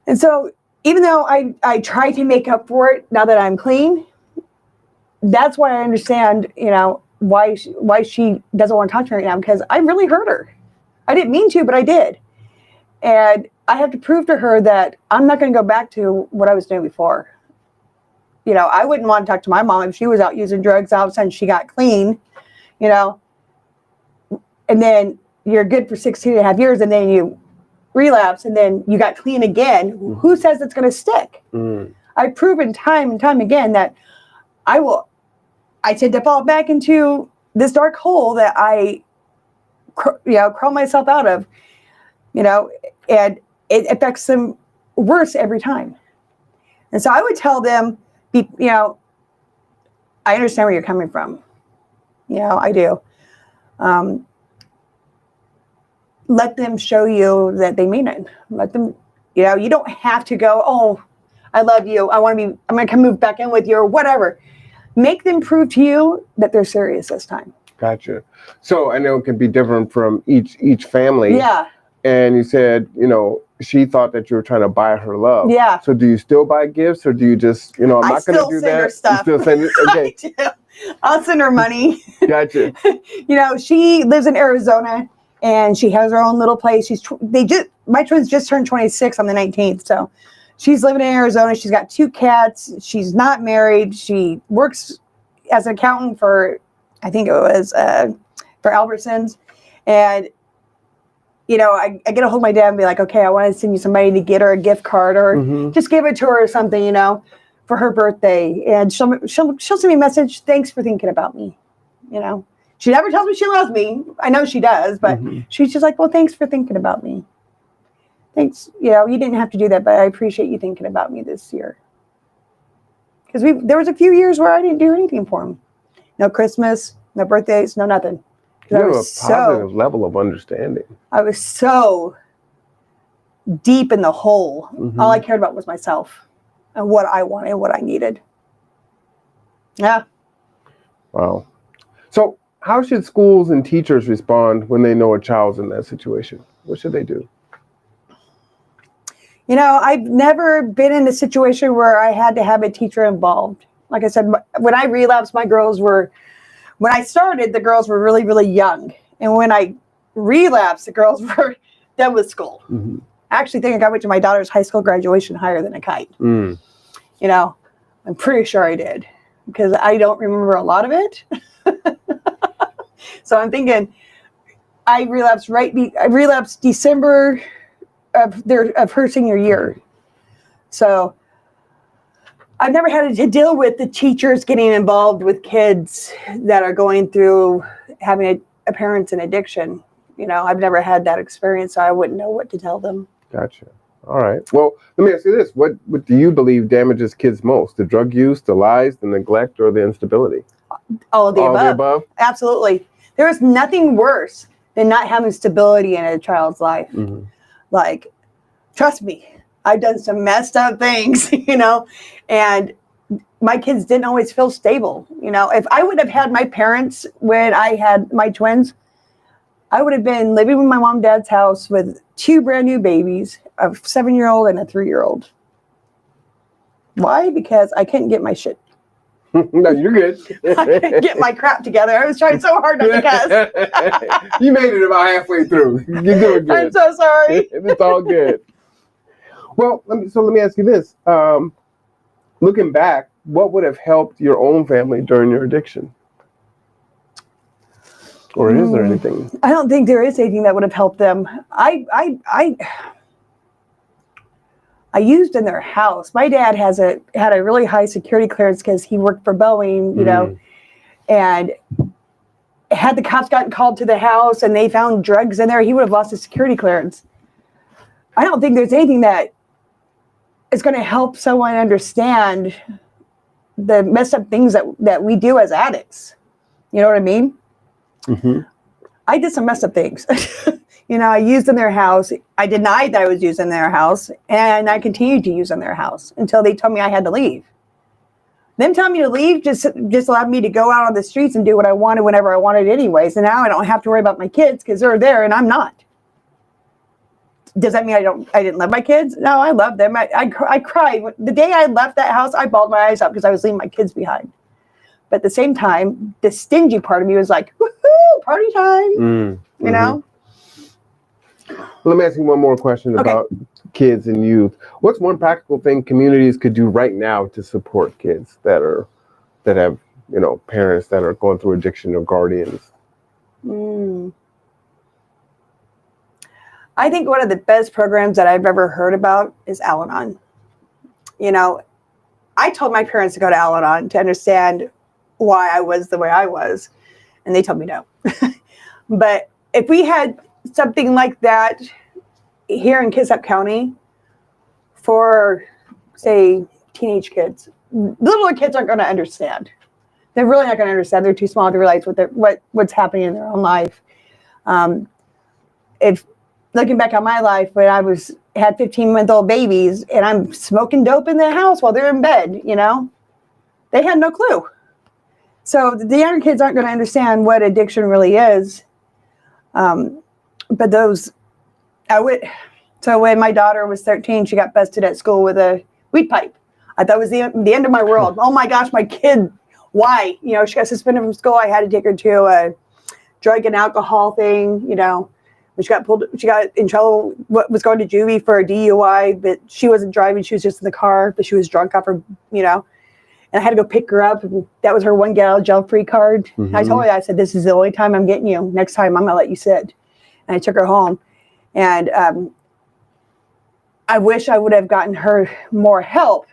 And so even though I try to make up for it now that I'm clean, that's why I understand, why she doesn't want to talk to me right now, because I really hurt her. I didn't mean to, but I did. And I have to prove to her that I'm not going to go back to what I was doing before. I wouldn't want to talk to my mom if she was out using drugs. All of a sudden she got clean, and then you're good for 16 and a half years, and then you relapse, and then you got clean again. Mm-hmm. Who says it's going to stick? Mm. I've proven time and time again that I tend to fall back into this dark hole that I, crawl myself out of, and it affects them worse every time. And so I would tell them, I understand where you're coming from. I do. Let them show you that they mean it. Let them, you don't have to go, oh, I love you. I'm going to come move back in with you or whatever. Make them prove to you that they're serious this time.
Gotcha. So I know it can be different from each family.
Yeah.
And you said, she thought that you were trying to buy her love.
Yeah.
So do you still buy gifts, or do you just, I'm not going to do that?
Her stuff.
You still send it? Okay.
I do. I'll send her money.
Gotcha.
She lives in Arizona, and she has her own little place. My twins just turned 26 on the 19th. So she's living in Arizona. She's got 2 cats. She's not married. She works as an accountant for, I think it was for Albertsons. And I get a hold of my dad and be like, okay, I want to send you some money to get her a gift card, or just give it to her or something, for her birthday. And she'll send me a message. Thanks for thinking about me. She never tells me she loves me. I know she does, but she's just like, well, thanks for thinking about me. Thanks. You didn't have to do that, but I appreciate you thinking about me this year. Because there was a few years where I didn't do anything for him. No Christmas, no birthdays, no nothing.
You have a positive level of understanding.
I was so deep in the hole. All I cared about was myself and what I wanted, what I needed. Yeah.
Wow. So how should schools and teachers respond when they know a child's in that situation? What should they do?
I've never been in a situation where I had to have a teacher involved. Like I said, when I relapsed, when I started, the girls were really, really young. And when I relapsed, the girls were done with school. Mm-hmm. I actually think I went to my daughter's high school graduation higher than a kite. Mm. I'm pretty sure I did, because I don't remember a lot of it. So I'm thinking I relapsed December of her senior year. So I've never had to deal with the teachers getting involved with kids that are going through having a parent's in addiction. I've never had that experience, so I wouldn't know what to tell them.
Gotcha. All right. Well, let me ask you this. What do you believe damages kids most? The drug use, the lies, the neglect, or the instability?
All of the above. Absolutely. There is nothing worse than not having stability in a child's life. Mm-hmm. Like, trust me, I've done some messed up things, and my kids didn't always feel stable. If I would have had my parents when I had my twins, I would have been living with my mom and dad's house with 2 brand new babies, a 7-year-old and a 3-year-old. Why? Because I couldn't get my shit.
No, you're good.
I couldn't get my crap together. I was trying so hard not to cuss.
You made it about halfway through. You're doing good.
I'm so sorry.
It's all good. Well, let me ask you this. Looking back, what would have helped your own family during your addiction? Or is there anything?
I don't think there is anything that would have helped them. I used in their house. My dad had a really high security clearance because he worked for Boeing, you know, and had the cops gotten called to the house and they found drugs in there, he would have lost his security clearance. I don't think there's anything that is going to help someone understand the messed up things that we do as addicts. You know what I mean? Mm-hmm. I did some messed up things. You know, I used in their house. I denied that I was using their house, and I continued to use in their house until they told me I had to leave. Them telling me to leave just allowed me to go out on the streets and do what I wanted whenever I wanted anyways. And now I don't have to worry about my kids because they're there and I'm not. Does that mean I didn't love my kids? No, I love them. I cried. The day I left that house, I bawled my eyes out because I was leaving my kids behind. But at the same time, the stingy part of me was like, woohoo, party time, you know?
Let me ask you one more question about kids and youth. What's one practical thing communities could do right now to support kids that have, you know, parents that are going through addiction or guardians?
I think one of the best programs that I've ever heard about is Al-Anon. You know, I told my parents to go to Al-Anon to understand why I was the way I was, and they told me no. But if we had something like that here in Kitsap County for, say, teenage kids, littler kids aren't going to understand. They're really not going to understand. They're too small to realize what's happening in their own life. If looking back on my life when I had 15-month-old babies and I'm smoking dope in the house while they're in bed, you know, they had no clue. So the younger kids aren't going to understand what addiction really is. But so when my daughter was 13, she got busted at school with a weed pipe. I thought it was the end of my world. Oh my gosh, my kid, why? You know, she got suspended from school. I had to take her to a drug and alcohol thing, you know. She got in trouble, was going to juvie for a DUI, but she wasn't driving. She was just in the car, but she was drunk off her, you know. And I had to go pick her up. And that was her one get out of jail free card. I told her, I said, this is the only time I'm getting you. Next time I'm going to let you sit. And I took her home. And I wish I would have gotten her more help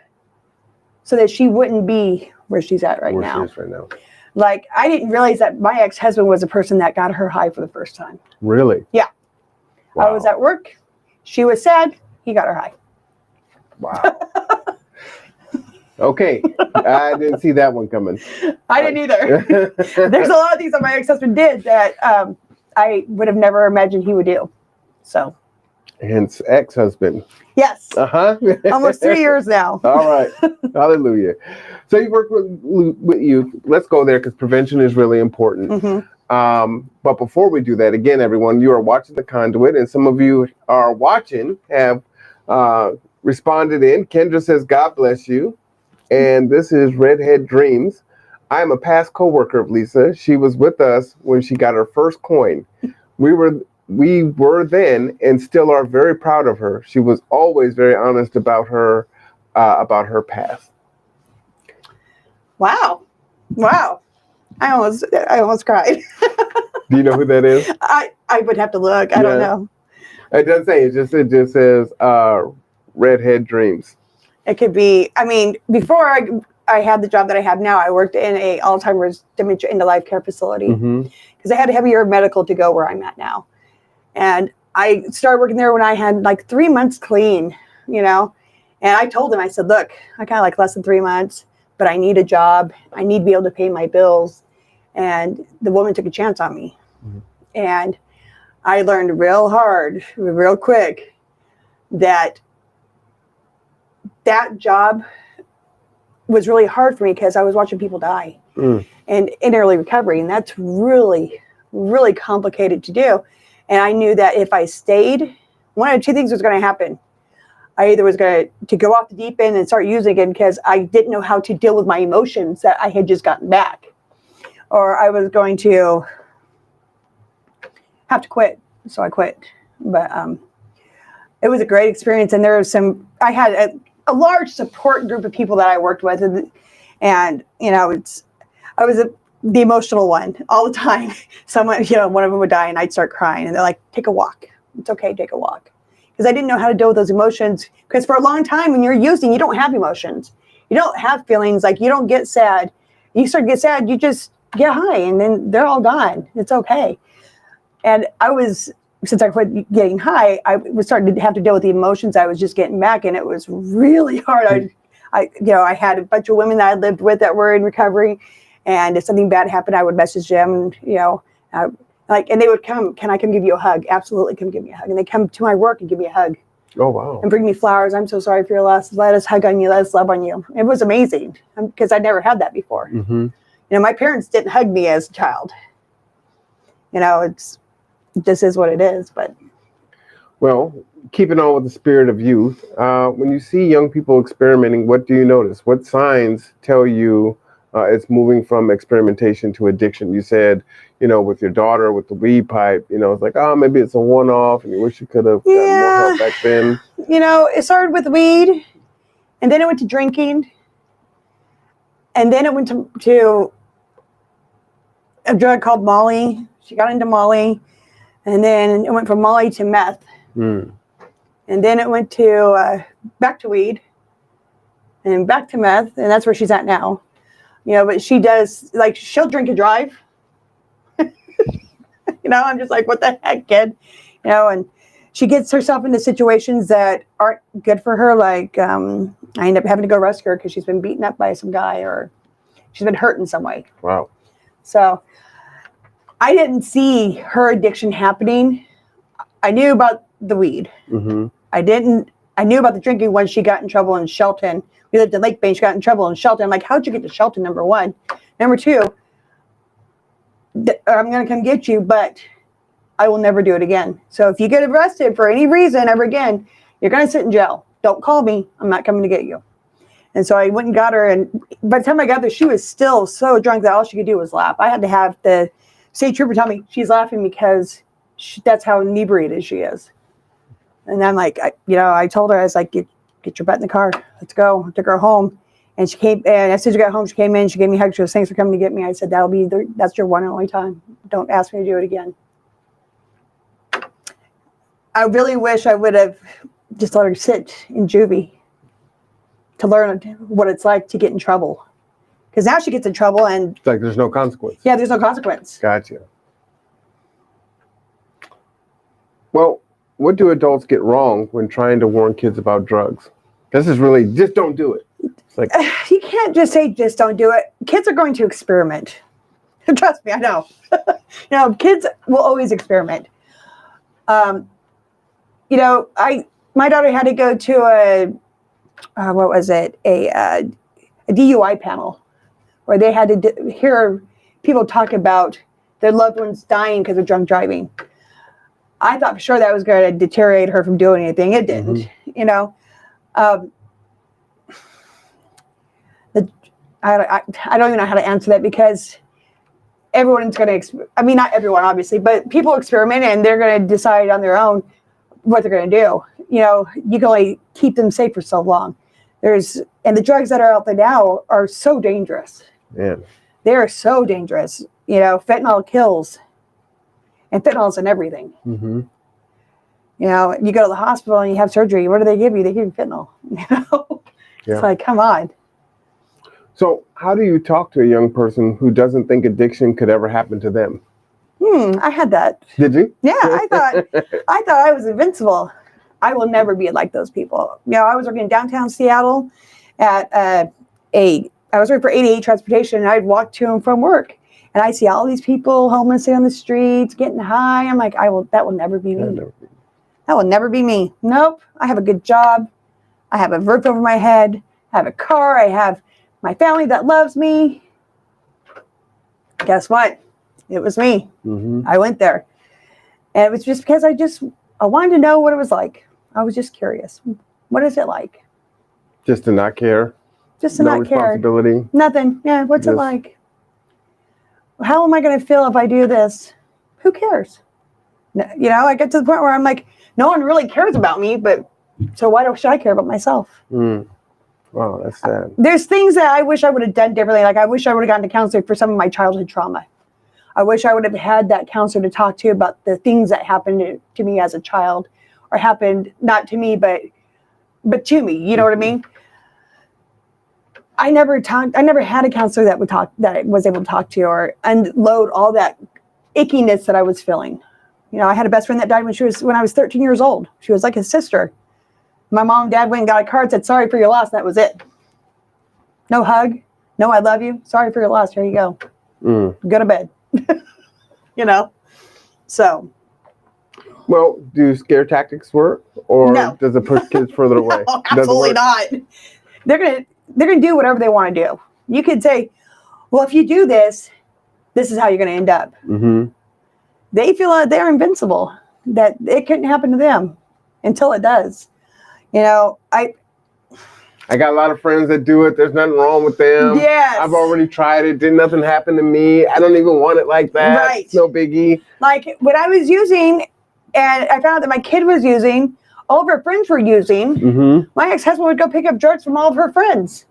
so that she wouldn't be where she's at right now.
Where she is right now.
Like, I didn't realize that my ex-husband was the person that got her high for the first time.
Really?
Yeah. Wow. I was at work. She was sad. He got her high.
Wow. Okay. I didn't see that one coming.
I didn't either. There's a lot of things that my ex-husband did that I would have never imagined he would do. So.
Hence ex-husband.
Yes. Almost 3 years now.
All right. Hallelujah. So you work with youth. Let's go there because prevention is really important. But before we do that, again, everyone, you are watching The Conduit, and some of you are watching have responded in. Kendra says, God bless you. And this is Redhead Dreams. I am a past co-worker of Lisa. She was with us when she got her first coin. We were then and still are very proud of her. She was always very honest about her past. Wow. I almost cried. Do you know who that is?
I would have to look. I don't know.
It doesn't say. It just says Redhead Dreams.
It could be. I mean, before I had the job that I have now, I worked in a Alzheimer's dementia end of life care facility because I had a heavier medical to go where I'm at now. And I started working there when I had like 3 months clean, you know. And I told them, I said, look, I got like less than 3 months, but I need a job. I need to be able to pay my bills. And the woman took a chance on me. And I learned real hard, real quick, that job was really hard for me because I was watching people die and in early recovery. And that's really, really complicated to do. And I knew that if I stayed, one of two things was going to happen. I either was going to go off the deep end and start using it again because I didn't know how to deal with my emotions that I had just gotten back, or I was going to have to quit. So I quit. But it was a great experience, and there was I had a large support group of people that I worked with, and I was the emotional one all the time. Someone, one of them would die, and I'd start crying, and they're like, "Take a walk. It's okay, take a walk," because I didn't know how to deal with those emotions. Because for a long time, when you're using, you don't have emotions, you don't have feelings. Like, you don't get sad. You start to get sad, you just get high, and then they're all gone. It's okay. And since I quit getting high, I was starting to have to deal with the emotions I was just getting back, and it was really hard. I had a bunch of women that I lived with that were in recovery, and if something bad happened, I would message them, and they would come. "Can I come give you a hug?" "Absolutely, come give me a hug." And they come to my work and give me a hug.
Oh, wow.
And bring me flowers. "I'm so sorry for your loss. Let us hug on you. Let us love on you." It was amazing because I never had that before.
Mm-hmm.
My parents didn't hug me as a child. This is what it is. But
Well, keeping on with the spirit of youth, when you see young people experimenting, what do you notice? What signs tell you it's moving from experimentation to addiction? You said, with your daughter with the weed pipe, it's like, oh, maybe it's a one-off, and you wish you could have gotten more help back then.
It started with weed, and then it went to drinking, and then it went to a drug called Molly. She got into Molly, and then it went from Molly to meth. And then it went to back to weed, and back to meth, and that's where she's at now. But she does, she'll drink and drive. I'm just like, what the heck, kid? And she gets herself into situations that aren't good for her. Like, I end up having to go rescue her because she's been beaten up by some guy, or she's been hurt in some way.
Wow.
So I didn't see her addiction happening. I knew about the weed.
Mm-hmm.
I knew about the drinking when she got in trouble in Shelton. We lived in Lake Bay. She got in trouble in Shelton. I'm like, how'd you get to Shelton, number one? Number two, I'm going to come get you, but I will never do it again. So if you get arrested for any reason ever again, you're going to sit in jail. Don't call me. I'm not coming to get you. And so I went and got her. And by the time I got there, she was still so drunk that all she could do was laugh. I had to have the state trooper tell me she's laughing because that's how inebriated she is. And I'm like, I told her, I was like, get your butt in the car. Let's go. I took her home. And she came, and as soon as she got home, she came in, she gave me a hug. She goes, "Thanks for coming to get me." I said, that's your one and only time. Don't ask me to do it again. I really wish I would have just let her sit in juvie to learn what it's like to get in trouble. Because now she gets in trouble, and
It's like there's no consequence.
yeah, there's no consequence.
Gotcha. Well, what do adults get wrong when trying to warn kids about drugs? This is really, just don't do it. It's like,
You can't just say, just don't do it. Kids are going to experiment. Trust me, I know. Kids will always experiment. My daughter had to go to a DUI panel where they had to hear people talk about their loved ones dying because of drunk driving. I thought for sure that was going to deteriorate her from doing anything. It didn't, I don't even know how to answer that, because everyone's going to, not everyone, obviously, but people experiment and they're going to decide on their own what they're going to do. You can only keep them safe for so long. And the drugs that are out there now are so dangerous.
man.
They are so dangerous. Fentanyl kills. And fentanyl's in everything.
Mm-hmm.
You go to the hospital and you have surgery. What do they give you? They give you fentanyl.
Yeah.
It's like, come on.
So how do you talk to a young person who doesn't think addiction could ever happen to them?
I had that.
Did you?
Yeah, I thought I was invincible. I will never be like those people. I was working in downtown Seattle at I was working for 88 Transportation, and I'd walk to and from work. And I see all these people homeless on the streets, getting high. I'm like, that will never be me. That will never be me. Nope. I have a good job. I have a roof over my head. I have a car. I have my family that loves me. Guess what? It was me.
Mm-hmm.
I went there. And it was just because I wanted to know what it was like. I was just curious. What is it like?
Just to not care.
Just to
No
not care.
responsibility.
Nothing. Yeah. What's it
Just-
like? How am I going to feel if I do this? Who cares? You know, I get to the point where I'm like, no one really cares about me, but so why should I care about myself?
Wow, that's sad.
There's things that I wish I would have done differently. Like I wish I would have gotten to counselor for some of my childhood trauma. I wish I would have had that counselor to talk to about the things that happened to me as a child, or happened not to me, but to me. You know what I mean? I never had a counselor that I was able to talk to or unload all that ickiness that I was feeling. You know, I had a best friend that died when I was 13 years old. She was like his sister. My mom and dad went and got a card, said, sorry for your loss. That was it. No hug. No, I love you. Sorry for your loss. Here you go. Go to bed. You know? So.
Well, do scare tactics work? Or
No.
does it push kids further away?
No, absolutely not. They're gonna do whatever they want to do. You could say, well, if you do this, this is how you're going to end up. They feel like they're invincible, that it couldn't happen to them until it does. You know, I
got a lot of friends that do it. There's nothing wrong with them.
Yes.
I've already tried it. Did nothing happen to me. I don't even want it like that.
Right.
It's no biggie.
Like when I was using, and I found out that my kid was using, all of her friends were using, my ex-husband would go pick up drugs from all of her friends.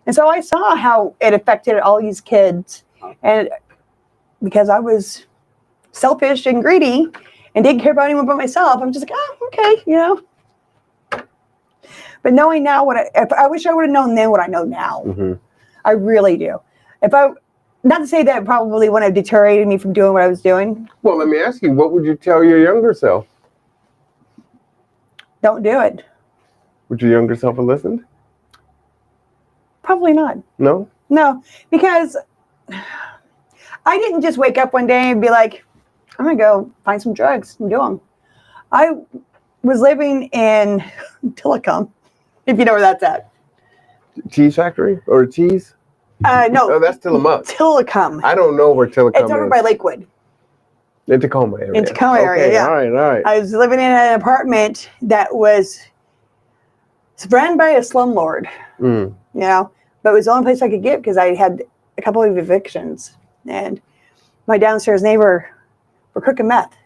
And so I saw how it affected all these kids. And because I was selfish and greedy and didn't care about anyone but myself, I'm just like, oh, okay, you know. But knowing now I wish I would have known then what I know now. I really do. Not to say that it probably wouldn't have deteriorated me from doing what I was doing.
Well, let me ask you, what would you tell your younger self?
Don't do it.
Would your younger self have listened?
Probably not.
No?
No, because I didn't just wake up one day and be like, I'm going to go find some drugs and do them. I was living in Tillicum, if you know where that's at.
Cheese factory or cheese?
No.
Oh, that's Tillamook.
Tillicum.
I don't know where Tillicum
It's over
is.
by Lakewood.
In Tacoma area.
In Tacoma area, yeah.
All right.
I was living in an apartment that was run by a slumlord, you know, but it was the only place I could get because I had a couple of evictions. And my downstairs neighbor were cooking meth.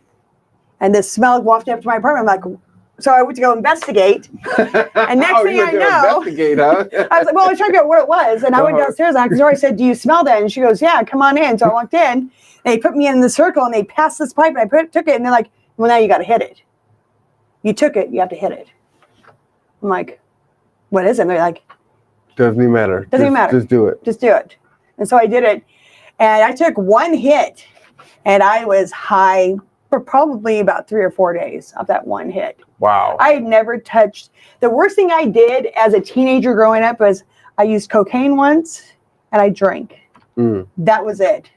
And the smell wafted up to my apartment. I'm like, so I went to go investigate. And next thing I know,
investigate, huh?
I was like, well, I was trying to figure out what it was. And I went downstairs and I said, do you smell that? And she goes, yeah, come on in. So I walked in. And they put me in the circle and they passed this pipe and I took it and they're like, well, now you got to hit it. You took it, you have to hit it. I'm like, what is it? And they're like,
doesn't even matter.
Doesn't even matter.
Just do it.
Just do it. And so I did it. And I took one hit and I was high for probably about 3 or 4 days of that one hit.
Wow.
I had never touched. The worst thing I did as a teenager growing up was I used cocaine once and I drank. That was it.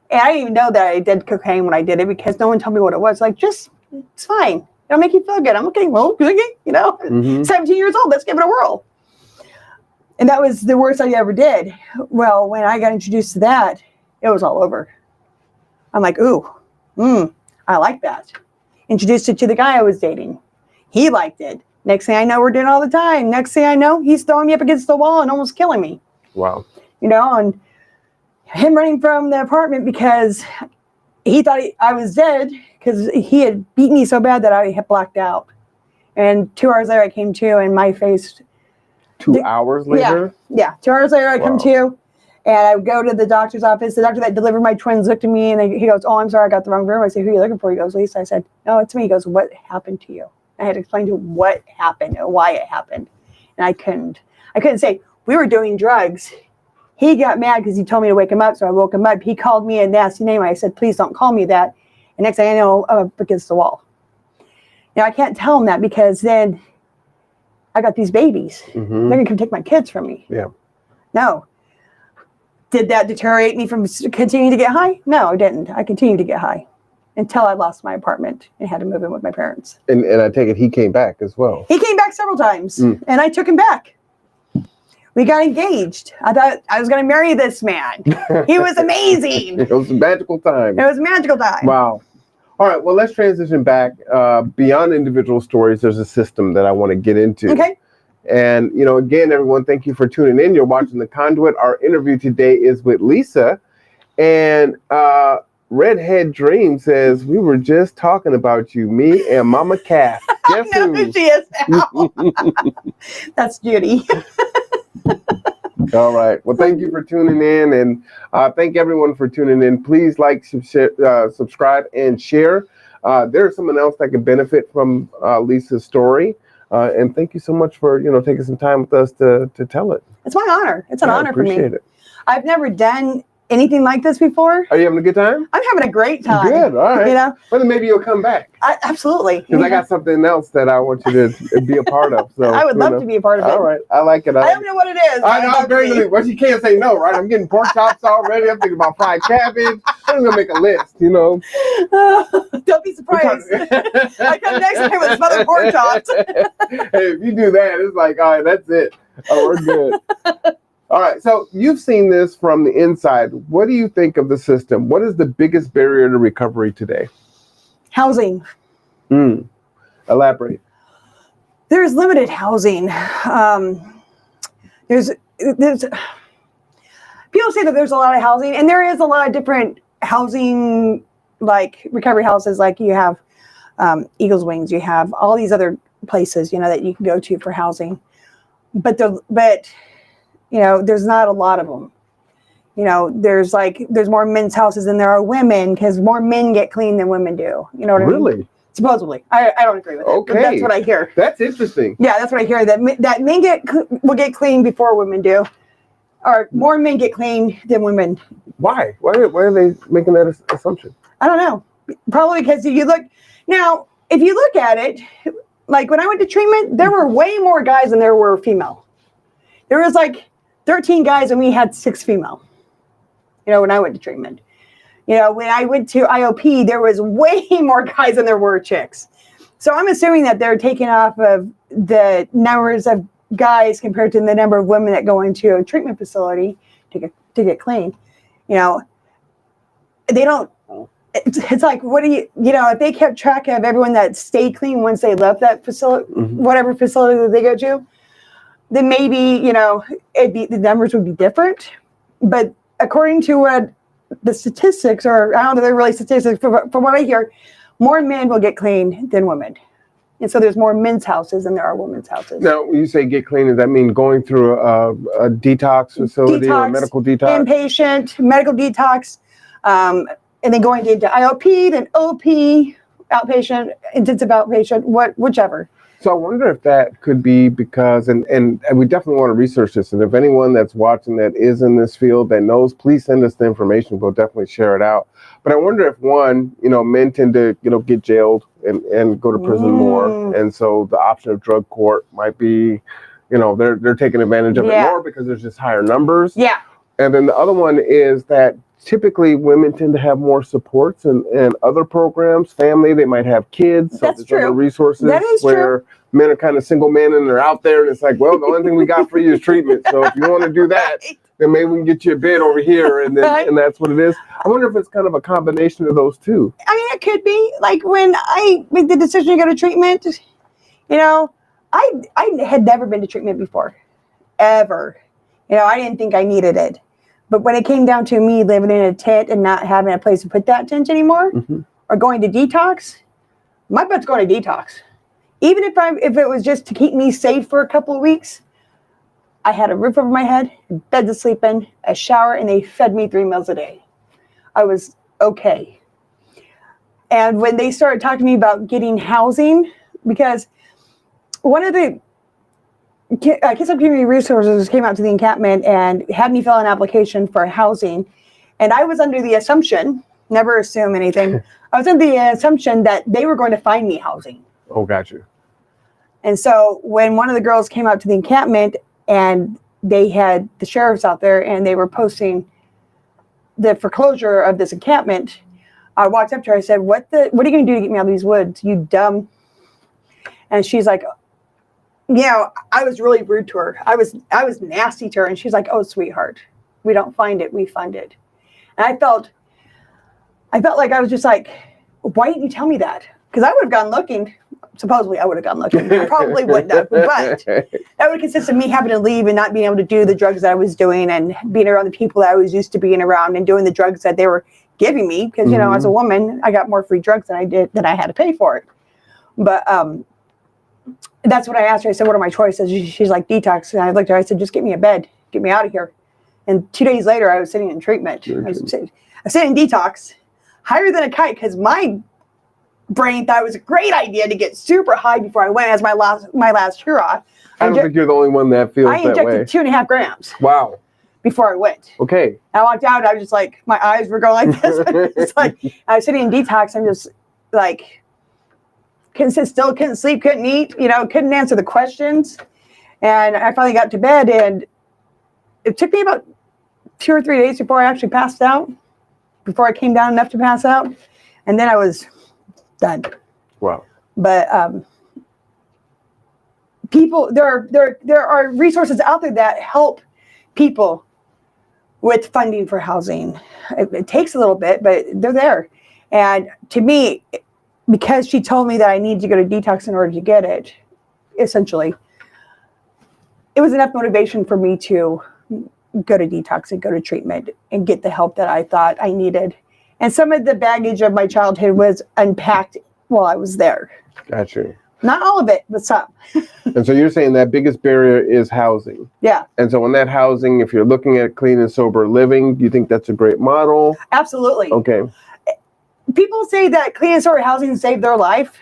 And I didn't even know that I did cocaine when I did it because no one told me what it was. Like, it's fine. It'll make you feel good. I'm okay. Well, you know, 17 years old. Let's give it a whirl. And that was the worst I ever did. Well, when I got introduced to that, it was all over. I'm like, ooh, I like that. Introduced it to the guy I was dating. He liked it. Next thing I know, we're doing it all the time. Next thing I know, he's throwing me up against the wall and almost killing me.
Wow.
You know, and him running from the apartment because he thought I was dead because he had beat me so bad that I had blacked out. And 2 hours later, I came to and my face.
2 hours later?
Yeah. 2 hours later, I come to and I would go to the doctor's office. The doctor that delivered my twins looked at me and he goes, oh, I'm sorry, I got the wrong room. I said, who are you looking for? He goes, Lisa. I said, no, it's me. He goes, what happened to you? I had to explain to him what happened and why it happened. And I couldn't say, we were doing drugs. He got mad because he told me to wake him up, so I woke him up. He called me a nasty name. I said, please don't call me that. And next thing I know, I'm up against the wall. Now, I can't tell him that because then I got these babies. They're going to come take my kids from me.
Yeah.
No. Did that deteriorate me from continuing to get high? No, it didn't. I continued to get high until I lost my apartment and had to move in with my parents.
And I take it he came back as well.
He came back several times, and I took him back. We got engaged. I thought I was going to marry this man. He was amazing.
It was a magical time.
It was a magical time.
Wow. All right, well, let's transition back. Beyond individual stories, there's a system that I want to get into.
Okay.
And, again, everyone, thank you for tuning in. You're watching The Conduit. Our interview today is with Lisa. And Redhead Dream says, we were just talking about you, me and Mama Cass. Guess
I know
who?
who she is now. That's Judy.
All right. Well, thank you for tuning in, and thank everyone for tuning in. Please like, subscribe, and share. There's someone else that can benefit from Lisa's story, and thank you so much for taking some time with us to tell it.
It's my honor. It's an honor for me.
Appreciate it.
I've never done anything like this before.
Are you having a good time?
I'm having a great time.
Good. All right. Well, then maybe you'll come back.
Absolutely.
Because I got something else that I want you to be a part of. So
I would love to be a part of it.
All right. I like it.
I don't know what it is.
I know. I'm very well, you can't say no, right? I'm getting pork chops already. I'm thinking about fried cabbage. I'm going to make a list,
Don't be surprised. I come next time with smothered pork chops.
Hey, if you do that, it's like, all right, that's it. Oh, we're good. All right, so you've seen this from the inside. What do you think of the system? What is the biggest barrier to recovery today?
Housing.
Elaborate.
There's limited housing. There's people say that there's a lot of housing, and there is a lot of different housing, like recovery houses. Like you have Eagles Wings, you have all these other places, that you can go to for housing. But there's not a lot of them. There's more men's houses than there are women, because more men get clean than women do. You know what I mean?
Really?
Supposedly. I don't agree with it.
Okay.
But that's what I hear.
That's interesting.
Yeah, that's what I hear. That men will get clean before women do. Or more men get clean than women.
Why? Why are they making that assumption?
I don't know. Probably because if you look at it, like when I went to treatment, there were way more guys than there were female. There was like 13 guys and we had 6 female, when I went to treatment. When I went to IOP, there was way more guys than there were chicks. So I'm assuming that they're taking off of the numbers of guys compared to the number of women that go into a treatment facility to get clean. They don't, it's like, what do you, if they kept track of everyone that stayed clean once they left that facility, whatever facility that they go to, then maybe, the numbers would be different. But according to what the statistics, or I don't know if they're really statistics, from what I hear, more men will get clean than women. And so there's more men's houses than there are women's houses.
Now, when you say get clean, does that mean going through a detox facility or a medical detox?
Inpatient, medical detox, and then going into IOP, then OP, outpatient, intensive outpatient, whichever.
So I wonder if that could be because, and we definitely want to research this. And if anyone that's watching that is in this field that knows, please send us the information. We'll definitely share it out. But I wonder if men tend to, get jailed and go to prison more. And so the option of drug court might be, they're taking advantage of it more because there's just higher numbers.
Yeah.
And then the other one is that typically women tend to have more supports and other programs, family, they might have kids. So
that's true.
Other resources
that is
where
true.
Men are kind of single men and they're out there and it's like, well, the only thing we got for you is treatment. So if you want to do that, then maybe we can get you a bed over here and then and that's what it is. I wonder if it's kind of a combination of those two.
I mean, it could be. Like when I made the decision to go to treatment, I had never been to treatment before, ever. I didn't think I needed it. But when it came down to me living in a tent and not having a place to put that tent anymore, or going to detox, my butt's going to detox. Even if it was just to keep me safe for a couple of weeks, I had a roof over my head, a bed to sleep in, a shower, and they fed me 3 meals a day. I was okay. And when they started talking to me about getting housing, because one of the Kids Up Community Resources came out to the encampment and had me fill an application for housing. And I was under the assumption, never assume anything, I was under the assumption that they were going to find me housing.
Oh, got you.
And so when one of the girls came out to the encampment and they had the sheriffs out there and they were posting the foreclosure of this encampment, I walked up to her, I said, what are you going to do to get me out of these woods, you dumb? And she's like, I was really rude to her. I was nasty to her. And she's like, oh, sweetheart, we don't find it, we fund it. And I felt like I was just like, why didn't you tell me that? Because I would have gone looking. Supposedly, I would have gone looking. I probably wouldn't have, but that would consist of me having to leave and not being able to do the drugs that I was doing and being around the people that I was used to being around and doing the drugs that they were giving me. Because, you know, as a woman, I got more free drugs than I had to pay for it. But that's what I asked her. I said, what are my choices? She's like, detox. And I looked at her. I said, just get me a bed. Get me out of here. And 2 days later, I was sitting in treatment. I was sitting in detox, higher than a kite, because my brain thought it was a great idea to get super high before I went as my last hurrah.
I don't think you're the only one that feels that way. I injected 2.5 grams.
Wow. Before I went.
Okay.
I walked out. I was just like, my eyes were going like this. It's like I was sitting in detox. I'm just like, couldn't sit still, couldn't sleep, couldn't eat. You know, couldn't answer the questions. And I finally got to bed, and it took me about 2 or 3 days before I actually passed out. Before I came down enough to pass out, and then I was done.
Wow.
But people, there are resources out there that help people with funding for housing. It takes a little bit, but they're there. And to me, because she told me that I need to go to detox in order to get it, essentially, it was enough motivation for me to go to detox and go to treatment and get the help that I thought I needed. And some of the baggage of my childhood was unpacked while I was there.
Gotcha.
Not all of it, but some.
And so you're saying that biggest barrier is housing.
Yeah.
And so in that housing, if you're looking at clean and sober living, you think that's a great model?
Absolutely.
Okay.
People say that clean and sober housing saved their life.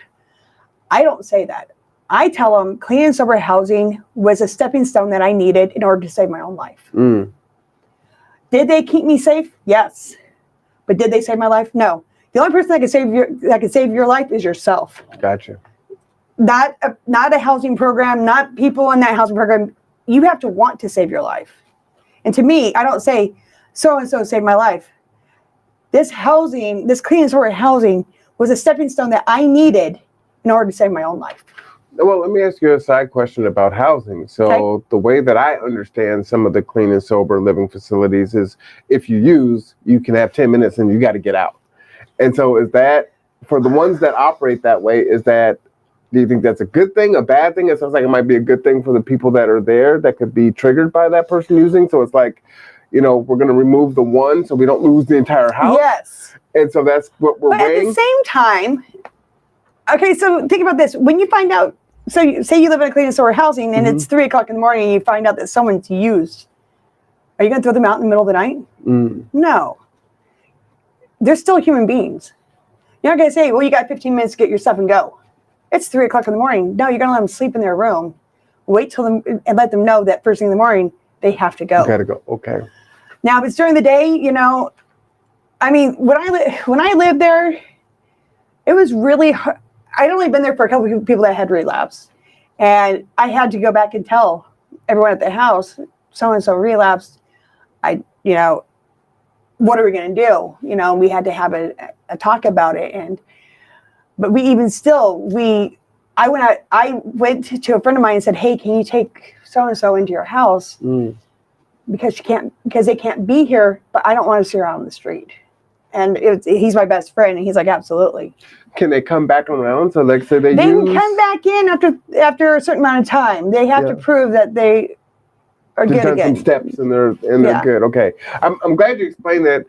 I don't say that. I tell them clean and sober housing was a stepping stone that I needed in order to save my own life. Did they keep me safe? Yes. But did they save my life? No. The only person that can save your life is yourself.
Gotcha.
Not a housing program, not people in that housing program. You have to want to save your life. And to me, I don't say so-and-so saved my life. This housing, this clean and sober housing was a stepping stone that I needed in order to save my own life.
Well, let me ask you a side question about housing. So the way that I understand some of the clean and sober living facilities is if you use, you can have 10 minutes and you got to get out. And so is that, for the ones that operate that way, do you think that's a good thing, a bad thing? It sounds like it might be a good thing for the people that are there that could be triggered by that person using. So it's like, you know, we're going to remove the one so we don't lose the entire house.
Yes.
And so that's what we're weighing.
At the same time, okay, so think about this. When you find out, so say you live in a clean and sober housing and it's 3 o'clock in the morning and you find out that someone's used. Are you going to throw them out in the middle of the night? No. They're still human beings. You're not going to say, well, you got 15 minutes to get your stuff and go. It's 3 o'clock in the morning. No, you're going to let them sleep in their room. Wait till them and let them know that first thing in the morning, they have to go.
Got to go. Okay.
Now, if it's during the day, you know, I mean, when I lived there, it was really hard. I'd only been there for a couple of people that had relapsed. And I had to go back and tell everyone at the house, so-and-so relapsed. You know, what are we going to do? You know, we had to have a talk about it. But we even still, I went to a friend of mine and said, hey, can you take so-and-so into your house? Because they can't be here, but I don't want to see her out on the street. And he's my best friend, and he's like, absolutely.
Can they come back around? So like say they
can come back in after a certain amount of time. They have to prove that they are good again.
Some steps and they're good. Okay. I'm glad you explained that.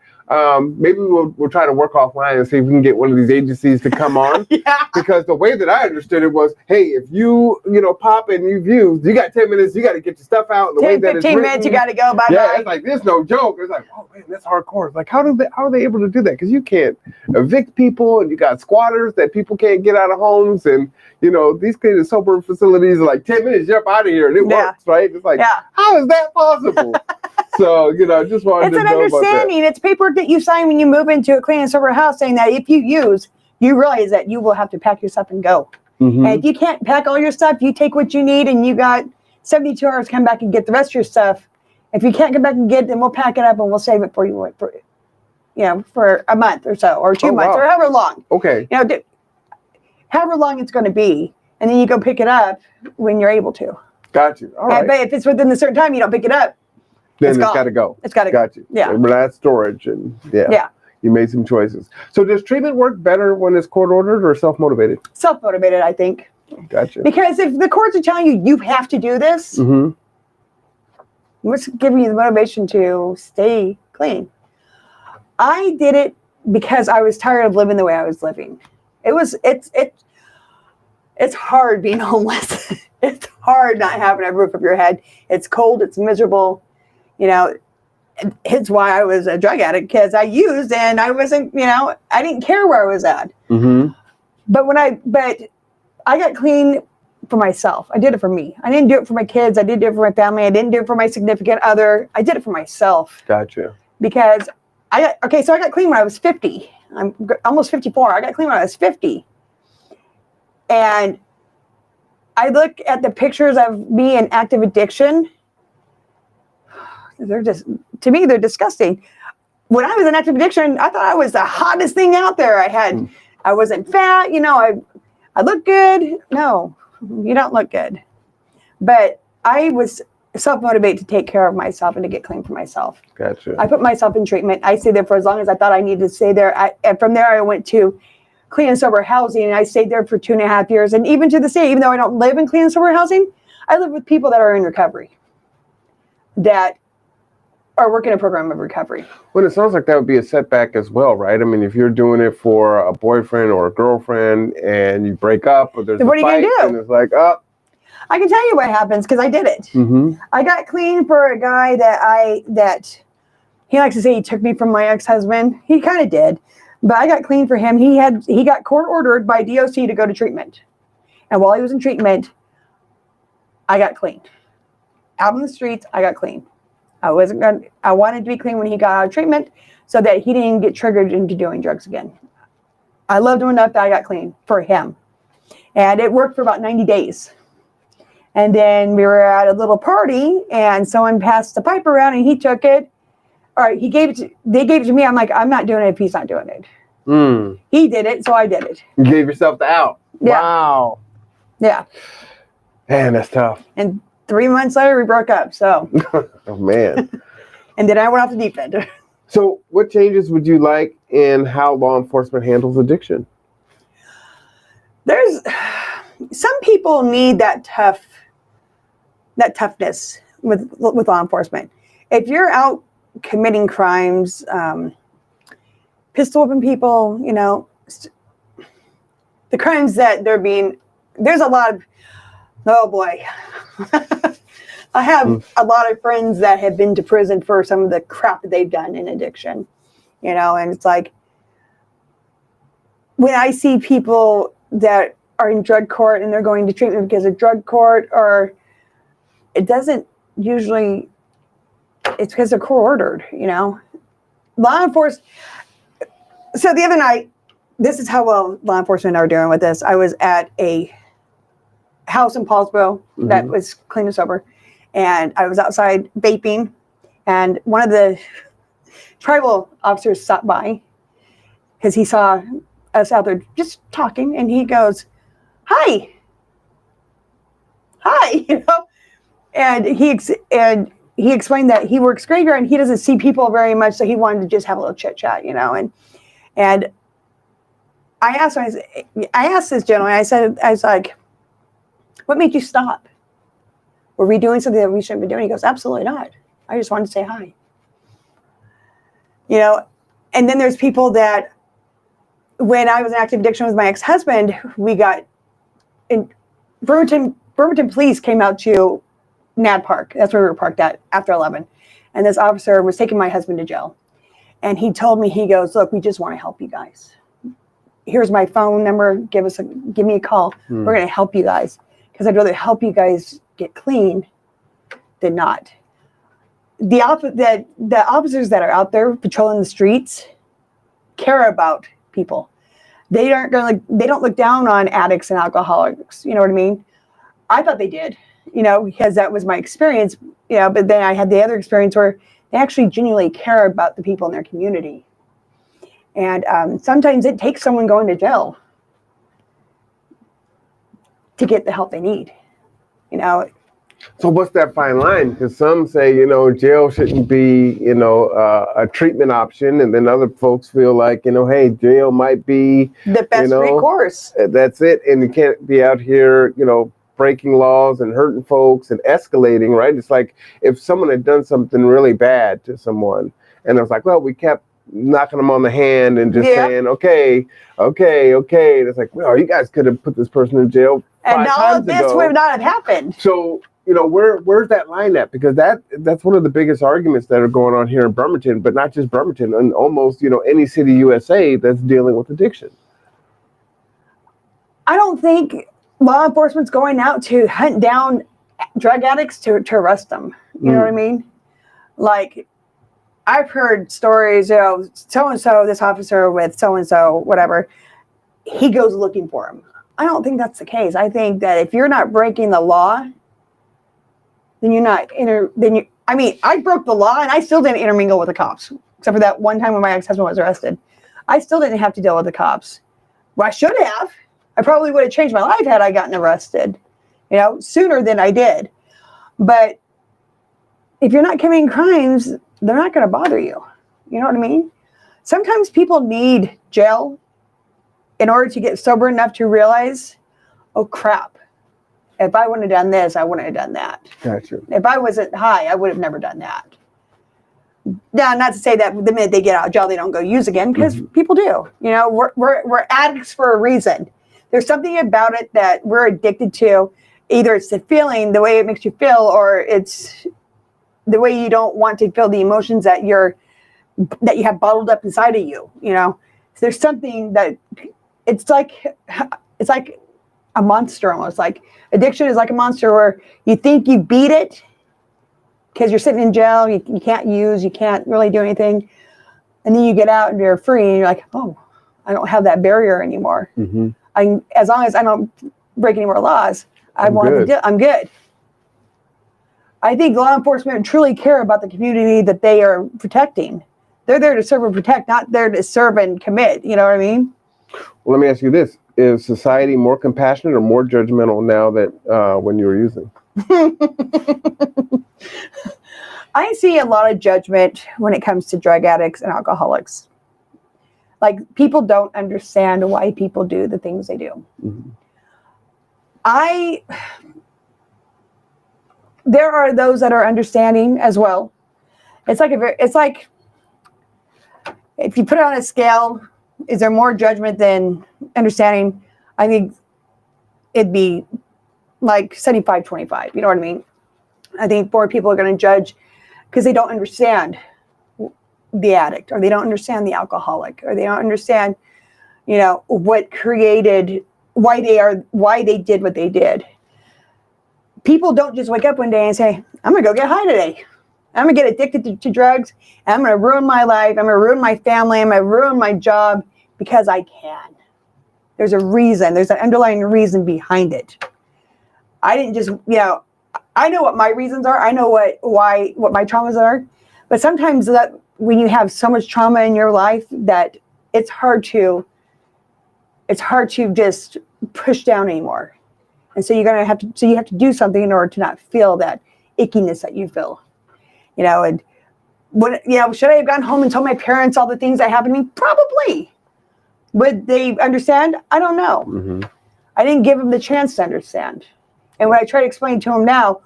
Maybe we'll try to work offline and see if we can get one of these agencies to come on. Because the way that I understood it was, hey, if you pop and you've used, you got 10 minutes, you got to get your stuff out. And the
10,
way that
15 minutes, you got to go. Bye bye.
Yeah, it's like there's no joke. It's like, oh man, that's hardcore. It's like how are they able to do that? Because you can't evict people, and you got squatters that people can't get out of homes, and these clean and sober facilities are like 10 minutes, jump out of here, and it works, right? It's like, how is that possible? So, just wanted to know about that. It's an
understanding. It's paperwork that you sign when you move into a clean and sober house saying that if you use, you realize that you will have to pack your stuff and go. And if you can't pack all your stuff, you take what you need and you got 72 hours to come back and get the rest of your stuff. If you can't come back and get it, then we'll pack it up and we'll save it for you for a month or so, or 2 months, or however long.
Okay.
However long it's going to be. And then you go pick it up when you're able to.
Got you. All right.
But if it's within a certain time, you don't pick it up.
Then it's got to go.
It's got to go.
Got you.
Yeah.
But that's storage and
Yeah.
You made some choices. So does treatment work better when it's court ordered or self-motivated?
Self-motivated, I think.
Gotcha.
Because if the courts are telling you you have to do this,
Mm-hmm.
what's giving you the motivation to stay clean? I did it because I was tired of living the way I was living. It's hard being homeless. It's hard not having a roof over your head. It's cold. It's miserable. You know, it's why I was a drug addict, because I used and I wasn't, I didn't care where I was at.
Mm-hmm.
But I got clean for myself. I did it for me. I didn't do it for my kids. I didn't do it for my family. I didn't do it for my significant other. I did it for myself.
Gotcha.
Because I got clean when I was 50. I'm almost 54. I got clean when I was 50. And I look at the pictures of me in active addiction. They're disgusting. When I was in active addiction, I thought I was the hottest thing out there. I wasn't fat, I looked good. No, you don't look good. But I was self-motivated to take care of myself and to get clean for myself.
Gotcha.
I put myself in treatment. I stayed there for as long as I thought I needed to stay there. And from there, I went to clean and sober housing, and I stayed there for 2.5 years. And even to this day, even though I don't live in clean and sober housing, I live with people that are in recovery, that are working a program of recovery.
Well, it sounds like that would be a setback as well, right? I mean, if you're doing it for a boyfriend or a girlfriend and you break up or there's a fight, and it's like, oh.
I can tell you what happens because I did it.
Mm-hmm.
I got clean for a guy that he likes to say he took me from my ex-husband. He kind of did. But I got clean for him. He got court ordered by DOC to go to treatment. And while he was in treatment, I got clean. Out on the streets, I got clean. I wanted to be clean when he got out of treatment so that he didn't get triggered into doing drugs again. I loved him enough that I got clean for him. And it worked for about 90 days. And then we were at a little party and someone passed the pipe around and he took it. All right, they gave it to me. I'm like, I'm not doing it if he's not doing it.
Mm.
He did it, so I did it.
You gave yourself the out.
Yeah.
Wow.
Yeah.
Man, that's tough.
And 3 months later, we broke up. So.
Oh, man.
And then I went off the deep end.
So what changes would you like in how law enforcement handles addiction?
There's some people need that toughness with law enforcement. If you're out committing crimes, pistol whipping people, the crimes that there's a lot of, oh boy. I have a lot of friends that have been to prison for some of the crap that they've done in addiction, and it's like, when I see people that are in drug court and they're going to treatment because of drug court, or it doesn't usually, it's because they're court ordered, Law enforcement. So the other night, this is how well law enforcement are doing with this. I was at a house in Paulsboro that was clean and sober, and I was outside vaping, and one of the tribal officers stopped by because he saw us out there just talking, and he goes, hi, and he explained that he works graveyard and he doesn't see people very much, so he wanted to just have a little chit chat, and I asked this gentleman, I was like, what made you stop? Were we doing something that we shouldn't be doing? He goes, absolutely not. I just wanted to say hi. And then there's people that, when I was in active addiction with my ex-husband, we got in Bremerton police came out to Nad Park. That's where we were parked at after 11. And this officer was taking my husband to jail. And he told me, he goes, look, we just want to help you guys. Here's my phone number. Give me a call. We're going to help you guys. Because I'd rather help you guys get clean than not. The officers that are out there patrolling the streets care about people. They don't look down on addicts and alcoholics. You know what I mean? I thought they did, because that was my experience, but then I had the other experience where they actually genuinely care about the people in their community. And sometimes it takes someone going to jail to get the help they need.
So what's that fine line? Because some say, jail shouldn't be, a treatment option, and then other folks feel like, hey, jail might be
the best recourse.
That's it, and you can't be out here, breaking laws and hurting folks and escalating, right? It's like if someone had done something really bad to someone, and it was like, well, we kept knocking them on the hand and just saying, okay. And it's like, well, you guys could have put this person in jail 5
and all
times
of this
ago.
would not have happened.
So, where's that line at? Because that's one of the biggest arguments that are going on here in Bremerton, but not just Bremerton, and almost, any city USA that's dealing with addiction.
I don't think law enforcement's going out to hunt down drug addicts to arrest them. You know what I mean? Like, I've heard stories, so-and-so, this officer with so-and-so, whatever, he goes looking for him. I don't think that's the case. I think that if you're not breaking the law, then you're not I broke the law and I still didn't intermingle with the cops, except for that one time when my ex-husband was arrested. I still didn't have to deal with the cops. Well, I should have. I probably would have changed my life had I gotten arrested, sooner than I did. But if you're not committing crimes, they're not going to bother you. You know what I mean? Sometimes people need jail in order to get sober enough to realize, oh, crap. If I wouldn't have done this, I wouldn't have done that.
Gotcha.
If I wasn't high, I would have never done that. Now, not to say that the minute they get out of jail, they don't go use again, because people do. We're addicts for a reason. There's something about it that we're addicted to. Either it's the feeling, the way it makes you feel, or it's the way you don't want to feel the emotions that you have bottled up inside of you. So there's something that it's like a monster almost. Like addiction is like a monster where you think you beat it because you're sitting in jail, you can't use, you can't really do anything. And then you get out and you're free and you're like, oh, I don't have that barrier anymore. As long as I don't break any more laws, I'm good. I think law enforcement truly care about the community that they are protecting. They're there to serve and protect, not there to serve and commit. You know what I mean?
Well, let me ask you this. Is society more compassionate or more judgmental now that when you were using?
I see a lot of judgment when it comes to drug addicts and alcoholics. Like, people don't understand why people do the things they do. There are those that are understanding as well. It's like if you put it on a scale, is there more judgment than understanding? I think it'd be like 75-25. You know what I mean? I think more people are going to judge because they don't understand the addict, or they don't understand the alcoholic, or they don't understand, what created, why they did what they did. People don't just wake up one day and say, I'm going to go get high today. I'm going to get addicted to drugs. And I'm going to ruin my life. I'm going to ruin my family. I'm going to ruin my job because I can. There's a reason. There's an underlying reason behind it. I didn't just, I know what my reasons are. I know what my traumas are. But sometimes that when you have so much trauma in your life that it's hard to just push down anymore. And so you have to do something in order to not feel that ickiness that you feel, and should I have gone home and told my parents all the things that happened to me? Probably. Would they understand? I don't know. I didn't give them the chance to understand. And when I try to explain to them now,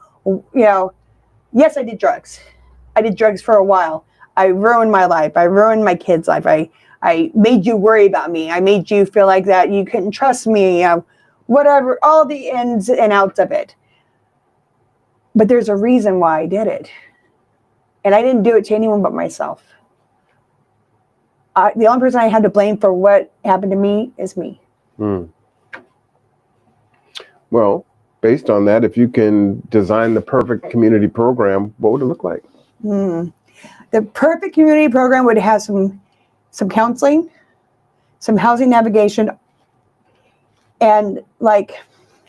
yes, I did drugs. I did drugs for a while. I ruined my life. I ruined my kid's life. I made you worry about me. I made you feel like that you couldn't trust me. Whatever, all the ins and outs of it. But there's a reason why I did it. And I didn't do it to anyone but myself. The only person I had to blame for what happened to me is me.
Well, based on that, if you can design the perfect community program, what would it look like?
The perfect community program would have some counseling, some housing navigation, and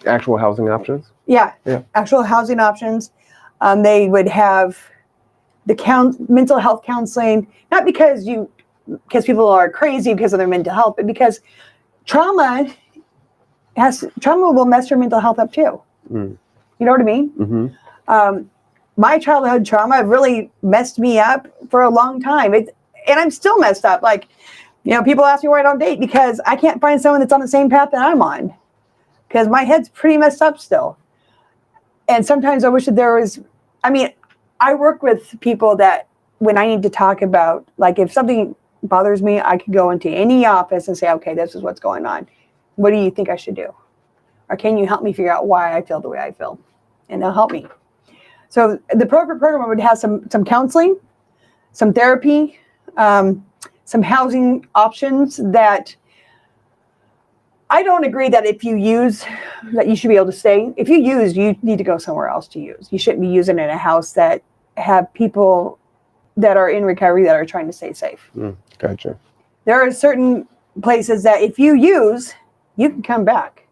actual housing options.
Yeah. Actual housing options. They would have the mental health counseling, not because people are crazy because of their mental health, but because trauma will mess your mental health up too. You know what I mean? My childhood trauma really messed me up for a long time. And I'm still messed up. Like, people ask me why I don't date because I can't find someone that's on the same path that I'm on. Because my head's pretty messed up still. And sometimes I wish that there was, I work with people that when I need to talk about, like if something bothers me, I could go into any office and say, okay, this is what's going on. What do you think I should do? Or can you help me figure out why I feel the way I feel? And they'll help me. So the program would have some counseling, some therapy, some housing options that I don't agree that if you use, that you should be able to stay. If you use, you need to go somewhere else to use. You shouldn't be using it in a house that have people that are in recovery that are trying to stay safe.
Gotcha.
There are certain places that if you use, you can come back.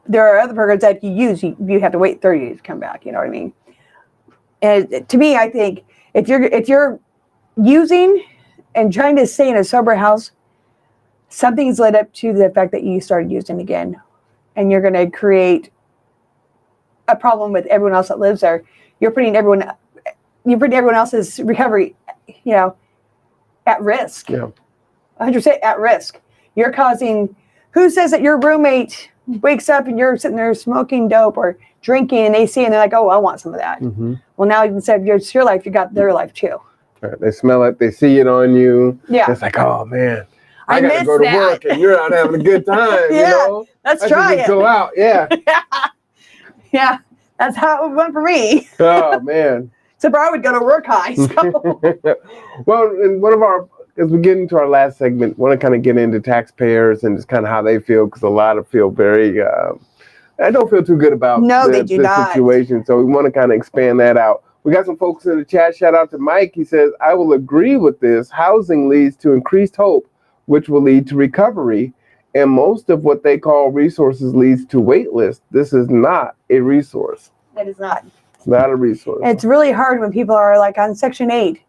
There are other programs that if you use, you have to wait 30 days to come back. You know what I mean? And to me, I think if you're using and trying to stay in a sober house, something's led up to the fact that you started using again. And you're going to create a problem with everyone else that lives there. You're putting everyone else's recovery, at risk.
Yeah.
100% at risk. You're causing, who says that your roommate wakes up and you're sitting there smoking dope or drinking and they see and they're like, oh, I want some of that.
Mm-hmm.
Well, now instead of it's your life, you got their life too.
They smell it. They see it on you.
Yeah.
It's like, oh man,
I
got to go to
that.
work and you're out having a good time.
Yeah, let's try it.
Go out. Yeah.
Yeah. That's how it went for me.
Oh man.
So I would go to work high. So.
Well, in as we get into our last segment, want to kind of get into taxpayers and just kind of how they feel, because a lot of feel very, I don't feel too good about the situation. So we want to kind of expand that out. We got some folks in the chat. Shout out to Mike. He says, I will agree with this. Housing leads to increased hope, which will lead to recovery. And most of what they call resources leads to wait list. This is not a resource.
That is not.
It's not a resource.
It's really hard when people are like on Section 8,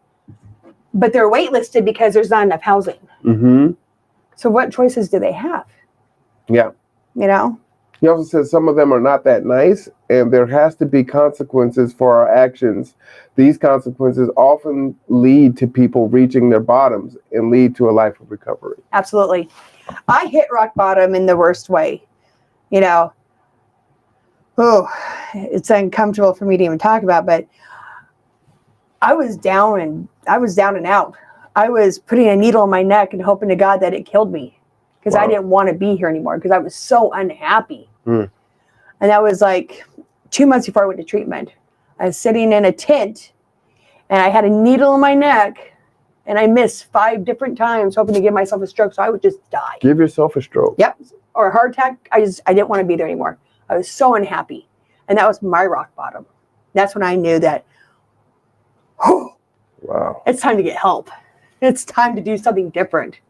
but they're waitlisted because there's not enough housing.
Mm-hmm.
So what choices do they have?
Yeah. He also says some of them are not that nice, and there has to be consequences for our actions. These consequences often lead to people reaching their bottoms and lead to a life of recovery.
Absolutely. I hit rock bottom in the worst way. It's uncomfortable for me to even talk about, but I was down and out. I was putting a needle in my neck and hoping to God that it killed me. Because I didn't want to be here anymore because I was so unhappy. And that was like 2 months before I went to treatment. I was sitting in a tent and I had a needle in my neck and I missed 5 different times hoping to give myself a stroke so I would just die.
Give yourself a stroke.
Yep. Or a heart attack. I didn't want to be there anymore. I was so unhappy. And that was my rock bottom. That's when I knew that,
wow,
it's time to get help. It's time to do something different.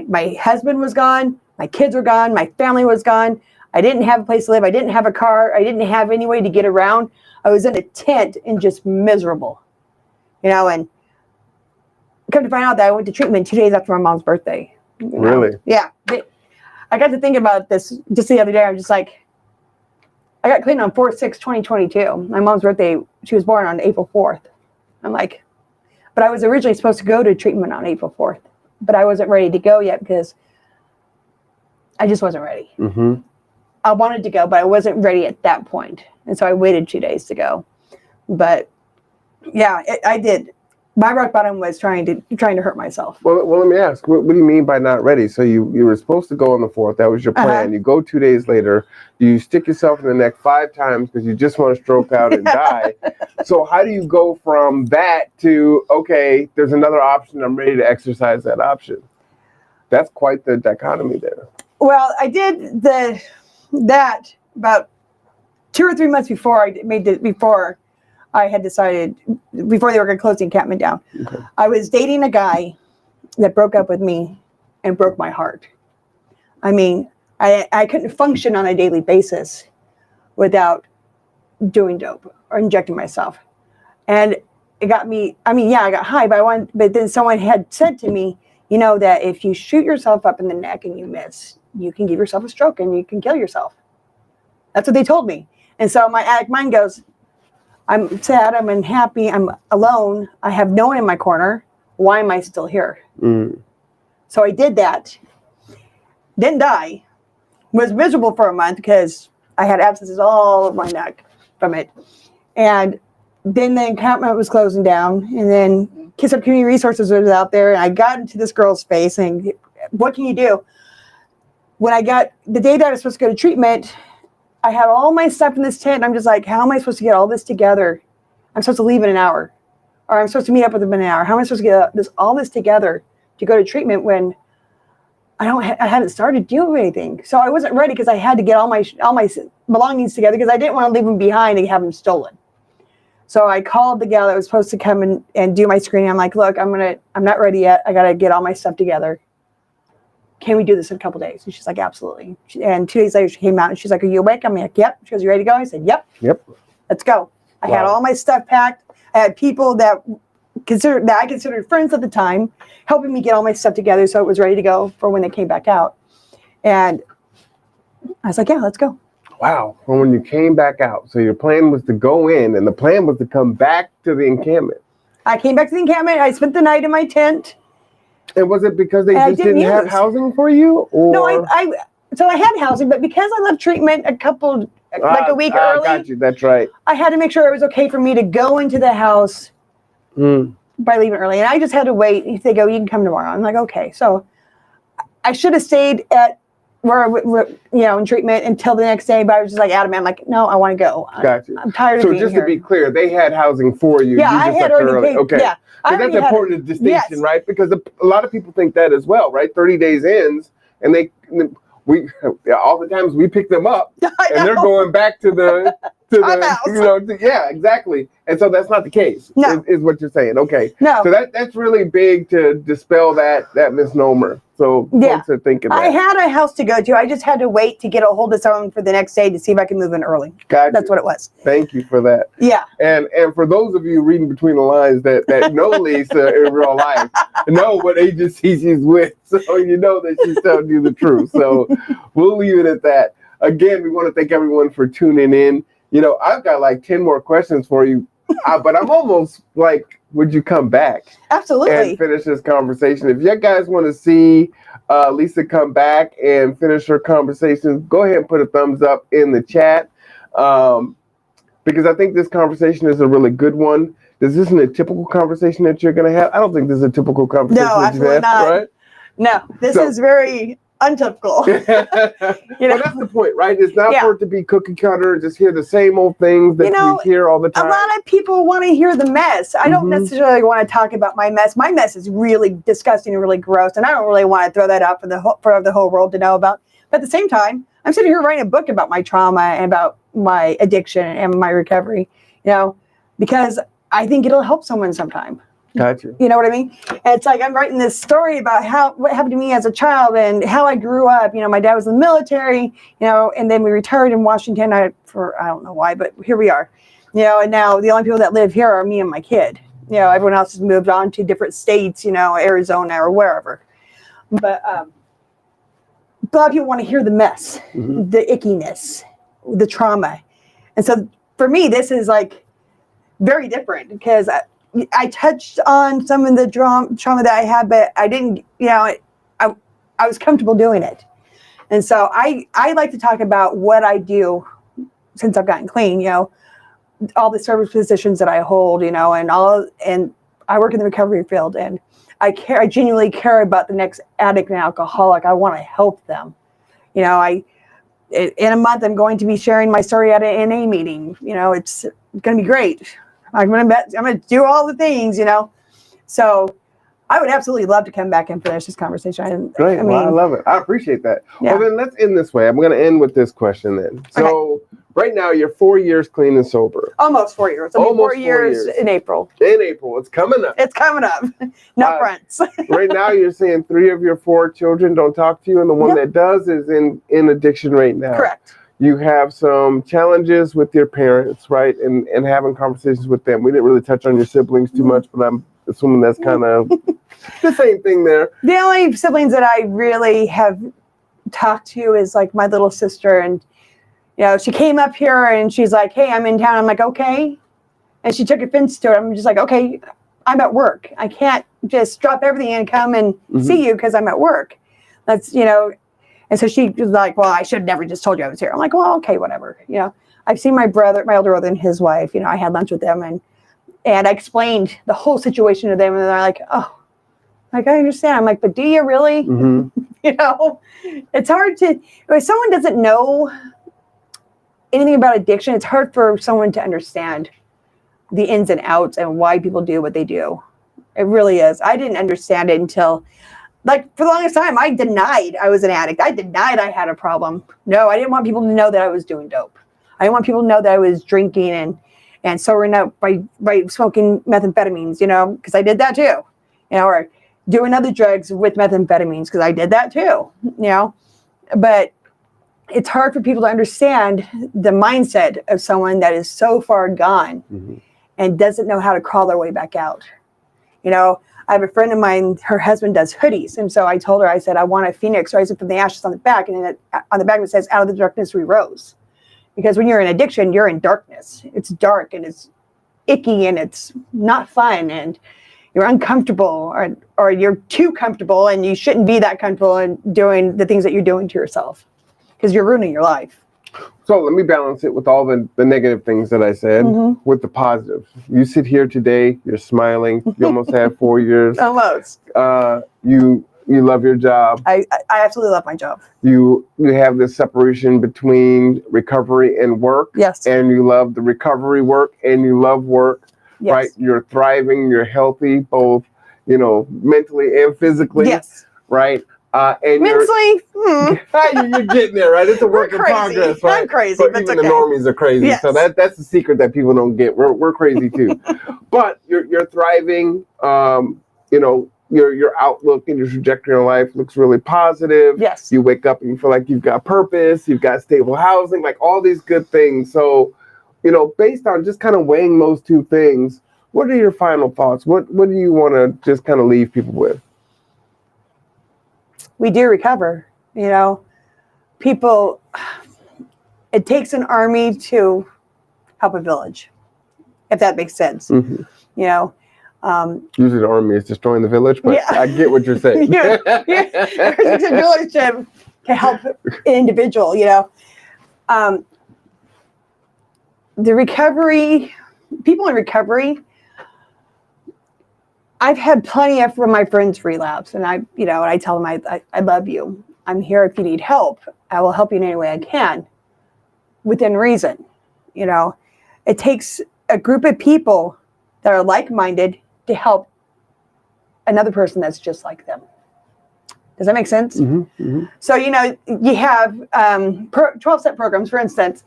My husband was gone. My kids were gone. My family was gone. I didn't have a place to live. I didn't have a car. I didn't have any way to get around. I was in a tent and just miserable, and come to find out that I went to treatment 2 days after my mom's birthday.
Really?
Yeah. I got to think about this just the other day. I was just like, I got clean on 4/6/2022. My mom's birthday, she was born on April 4th. I'm like, but I was originally supposed to go to treatment on April 4th. But I wasn't ready to go yet because I just wasn't ready.
Mm-hmm.
I wanted to go, but I wasn't ready at that point. And so I waited 2 days to go. But yeah, I did. My rock bottom was trying to hurt myself.
Well, let me ask, what do you mean by not ready? So you were supposed to go on the 4th. That was your plan. Uh-huh. You go 2 days later. You stick yourself in the neck 5 times because you just want to stroke out and die. So how do you go from that to, okay, there's another option. I'm ready to exercise that option. That's quite the dichotomy there.
Well, I did that about 2 or 3 months before I had decided, before they were going to close the encampment down. Okay. I was dating a guy that broke up with me and broke my heart. I mean, I couldn't function on a daily basis without doing dope or injecting myself. And it got me, I got high, but then someone had said to me, that if you shoot yourself up in the neck and you miss, you can give yourself a stroke and you can kill yourself. That's what they told me. And so my addict mind goes, I'm sad, I'm unhappy, I'm alone, I have no one in my corner. Why am I still here?
Mm.
So I did that. Didn't die. Was miserable for a month because I had abscesses all over my neck from it. And then the encampment was closing down, and then Kiss Up Community Resources was out there, and I got into this girl's face and what can you do? When I got the day that I was supposed to go to treatment, I had all my stuff in this tent, and I'm just like, how am I supposed to get all this together? I'm supposed to leave in an hour, or I'm supposed to meet up with them in an hour. How am I supposed to get all this together to go to treatment when I hadn't started doing anything? So I wasn't ready because I had to get all my belongings together because I didn't want to leave them behind and have them stolen. So I called the gal that was supposed to come and do my screening. I'm like, look, I'm not ready yet. I got to get all my stuff together. Can we do this in a couple days? And she's like, absolutely. And 2 days later, she came out and she's like, are you awake? I'm like, yep. She goes, you ready to go? I said, yep. Let's go. I had all my stuff packed. I had people that I considered friends at the time helping me get all my stuff together so it was ready to go for when they came back out. And I was like, yeah, let's go.
Wow. Well, when you came back out, so your plan was to go in and the plan was to come back to the encampment.
I came back to the encampment. I spent the night in my tent.
And was it because they just didn't have housing for you? Or?
No, so I had housing, but because I left treatment a week early.
Got you. That's right.
I had to make sure it was okay for me to go into the house by leaving early. And I just had to wait. If they go, you can come tomorrow. I'm like, okay. So I should have stayed at in treatment until the next day, but I was just like adamant. I'm like, no, I want to go.
Got you.
I'm tired of being here.
So just to be clear, they had housing for you.
Yeah,
I
had already paid.
Okay.
Yeah.
So that's an important distinction, right? Because a lot of people think that as well, right? 30 days ends, and we all the times we pick them up, and they're going back to the yeah, exactly. And so that's not the case.
No.
Is what you're saying. Okay.
No.
So that's really big to dispel that misnomer. So folks are thinking that.
I had a house to go to. I just had to wait to get a hold of someone for the next day to see if I could move in early.
Gotcha.
That's what it was.
Thank you for that.
Yeah.
And for those of you reading between the lines that know Lisa in real life, know what agency she's with, so you know that she's telling you the truth. So we'll leave it at that. Again, we want to thank everyone for tuning in. I've got like 10 more questions for you, but I'm almost like, would you come back?
Absolutely.
And finish this conversation? If you guys want to see Lisa come back and finish her conversation, go ahead and put a thumbs up in the chat, because I think this conversation is a really good one. This isn't a typical conversation that you're going to have. I don't think this is a typical conversation that you've had, right?
No, this is very untypical.
Well, that's the point, right? It's not for it to be cookie cutter, just hear the same old things that we hear all the time.
A lot of people want to hear the mess. I don't necessarily want to talk about my mess. My mess is really disgusting and really gross, and I don't really want to throw that out for the whole world to know about. But at the same time, I'm sitting here writing a book about my trauma and about my addiction and my recovery, because I think it'll help someone sometime.
Gotcha.
You know what I mean? And it's like I'm writing this story about what happened to me as a child and how I grew up. My dad was in the military, and then we retired in Washington I don't know why, but here we are. And now the only people that live here are me and my kid. Everyone else has moved on to different states, Arizona or wherever. But a lot of people want to hear the mess, the ickiness, the trauma. And so for me, this is like very different because I touched on some of the trauma that I had, but I didn't, I was comfortable doing it. And so I like to talk about what I do since I've gotten clean, all the service positions that I hold, and I work in the recovery field, and I genuinely care about the next addict and alcoholic. I want to help them. In a month, I'm going to be sharing my story at an NA meeting. It's going to be great. I'm going to do all the things, So I would absolutely love to come back and finish this conversation.
Great. I love it. I appreciate that. Yeah. Well, then let's end this way. I'm going to end with this question then. So right now you're 4 years clean and sober.
Almost 4 years. It'll be 4 years in April.
In April. It's coming up.
It's coming up. No fronts.
Right now you're saying 3 of your 4 children don't talk to you, and the one that does is in addiction right now.
Correct.
You have some challenges with your parents, right? And having conversations with them. We didn't really touch on your siblings too much, but I'm assuming that's kind of the same thing there.
The only siblings that I really have talked to is like my little sister. And, You know, she came up here and she's like, hey, I'm in town. I'm like, okay. And she took offense to it. I'm just like, okay, I'm at work. I can't just drop everything and come and see you because I'm at work. That's, you know, and so she was like, well, I should have never just told you I was here. I'm like, well, okay, whatever. You know, I've seen my older brother and his wife, you know, I had lunch with them and I explained the whole situation to them and they're like, oh, like, I understand. I'm like, but do you really? You know, it's hard to, if someone doesn't know anything about addiction, it's hard for someone to understand the ins and outs and why people do what they do. It really is. I didn't understand it until, like, for the longest time, I denied I was an addict. I denied I had a problem. No, I didn't want people to know that I was doing dope. I didn't want people to know that I was drinking and sobering up by smoking methamphetamines, you know, because I did that too. You know, or doing other drugs with methamphetamines because I did that too, you know. But it's hard for people to understand the mindset of someone that is so far gone and doesn't know how to crawl their way back out. You know, I have a friend of mine, her husband does hoodies. And so I told her, I said, I want a phoenix rising from the ashes on the back. And then on the back it says, out of the darkness we rose. Because when you're in addiction, you're in darkness. It's dark and it's icky and it's not fun and you're uncomfortable or you're too comfortable and you shouldn't be that comfortable and doing the things that you're doing to yourself because you're ruining your life.
So let me balance it with all the negative things that I said with the positive. You sit here today, you're smiling. You almost had 4 years.
Almost.
You love your job.
I absolutely love my job.
You have this separation between recovery and work.
Yes.
And you love the recovery work and you love work. Yes. Right? You're thriving, you're healthy, both, you know, mentally and physically.
Yes.
Right? And
mentally,
you're getting there, right? It's a work in progress, right?
I'm crazy,
but even the normies are crazy. Yes. So that's the secret that people don't get. We're crazy too. But you're thriving. You know, your outlook and your trajectory in life looks really positive.
Yes.
You wake up and you feel like you've got purpose, you've got stable housing, like all these good things. So, you know, based on just kind of weighing those two things, what are your final thoughts? What do you want to just kind of leave people with?
We do recover, you know. People, it takes an army to help a village, if that makes sense. You know.
Usually the army is destroying the village, but I get what you're saying.
There's a village to help an individual, you know. The recovery, people in recovery, I've had plenty of my friends relapse, and I tell them I love you. I'm here if you need help. I will help you in any way I can, within reason. You know, it takes a group of people that are like-minded to help another person that's just like them. Does that make sense? So, you know, you have 12-step programs, for instance.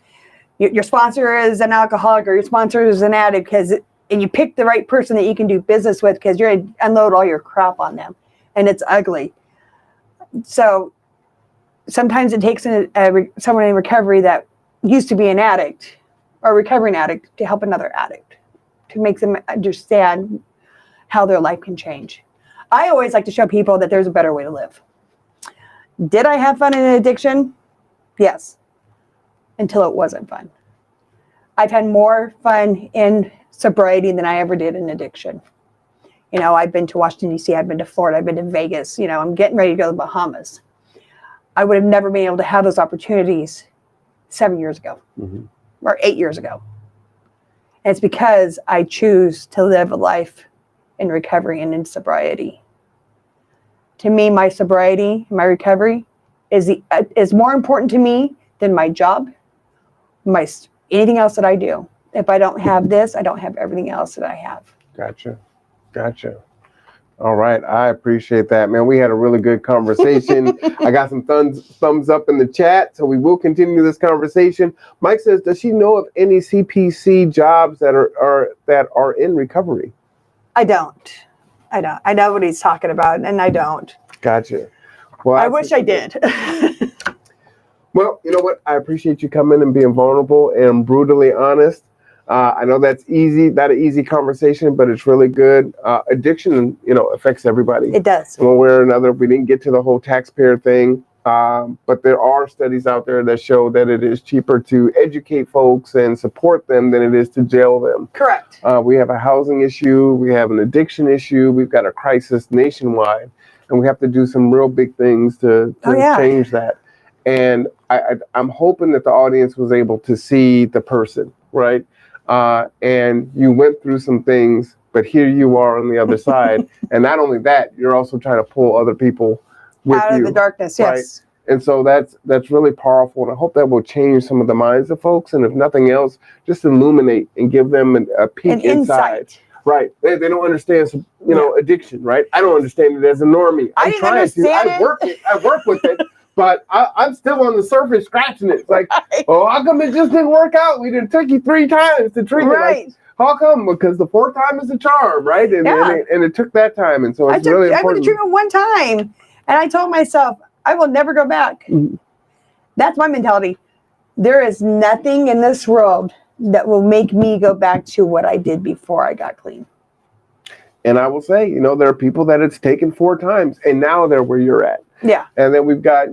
Your sponsor is an alcoholic or your sponsor is an addict and you pick the right person that you can do business with because you're going to unload all your crap on them. And it's ugly. So sometimes it takes someone in recovery that used to be an addict or a recovering addict to help another addict, to make them understand how their life can change. I always like to show people that there's a better way to live. Did I have fun in an addiction? Yes. Until it wasn't fun. I've had more fun in sobriety than I ever did in addiction. You know, I've been to Washington, D.C., I've been to Florida, I've been to Vegas, you know, I'm getting ready to go to the Bahamas. I would have never been able to have those opportunities 7 years ago or 8 years ago. And it's because I choose to live a life in recovery and in sobriety. To me, my sobriety, my recovery is more important to me than my job, anything else that I do. If I don't have this, I don't have everything else that I have.
Gotcha. All right. I appreciate that, man. We had a really good conversation. I got some thumbs up in the chat, so we will continue this conversation. Mike says, does she know of any CPC jobs that are in recovery?
I don't. I know what he's talking about, and I don't.
Gotcha. Well,
I wish I did.
Well, you know what? I appreciate you coming and being vulnerable and brutally honest. I know that's not an easy conversation, but it's really good. Addiction, you know, affects everybody.
It does.
One way or another. We didn't get to the whole taxpayer thing. But there are studies out there that show that it is cheaper to educate folks and support them than it is to jail them.
Correct.
We have a housing issue, we have an addiction issue, we've got a crisis nationwide, and we have to do some real big things to change that. And I'm hoping that the audience was able to see the person, right? And you went through some things, but here you are on the other side. And not only that, you're also trying to pull other people with
out of
you,
the darkness,
right?
yes.
And so that's really powerful, and I hope that will change some of the minds of folks, and if nothing else, just illuminate and give them a peek
An
inside.
insight.
Right? They don't understand, addiction, right? I don't understand it as a normie.
I didn't understand
I work with it, but I'm still on the surface scratching it. It's like, oh, how come it just didn't work out? We did took you 3 times to treat it.
Right.
Like, how come? Because the 4th time is a charm, right? And it took that time, and so it's really important.
I went to treatment 1 time. And I told myself, I will never go back.
Mm-hmm.
That's my mentality. There is nothing in this world that will make me go back to what I did before I got clean.
And I will say, there are people that it's taken 4 times, and now they're where you're at.
Yeah.
And then we've got,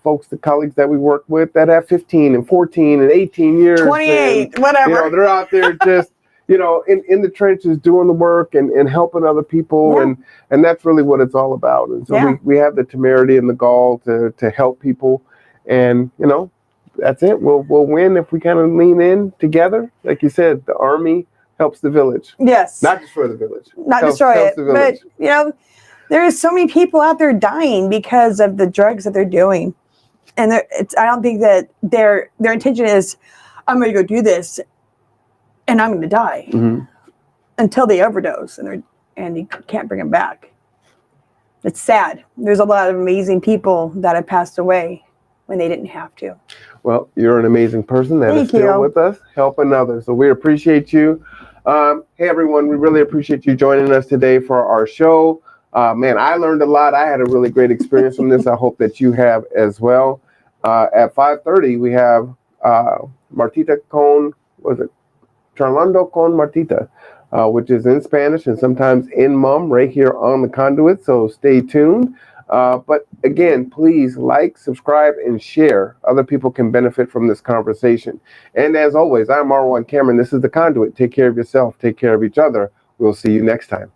folks, the colleagues that we work with that have 15 and 14 and 18 years.
28, whatever.
They're out there just... in the trenches doing the work and helping other people.
Yeah.
And that's really what it's all about. And so we have the temerity and the gall to help people. And, that's it. We'll win if we kind of lean in together. Like you said, the army helps the village.
Yes.
Not destroy the village.
Not destroy it. But, there is so many people out there dying because of the drugs that they're doing. And I don't think that their intention is, I'm going to go do this and I'm going to die until they overdose and you can't bring them back. It's sad. There's a lot of amazing people that have passed away when they didn't have to.
Well, you're an amazing person that is
Thank
still
you.
with us, helping others. So we appreciate you. Hey, everyone, we really appreciate you joining us today for our show. Man, I learned a lot. I had a really great experience from this. I hope that you have as well. At 5:30, we have Martita con, Charlando con Martita, which is in Spanish and sometimes in Mum right here on the Conduit. So stay tuned. But again, please like, subscribe, and share. Other people can benefit from this conversation. And as always, I'm Marwan Cameron. This is the Conduit. Take care of yourself. Take care of each other. We'll see you next time.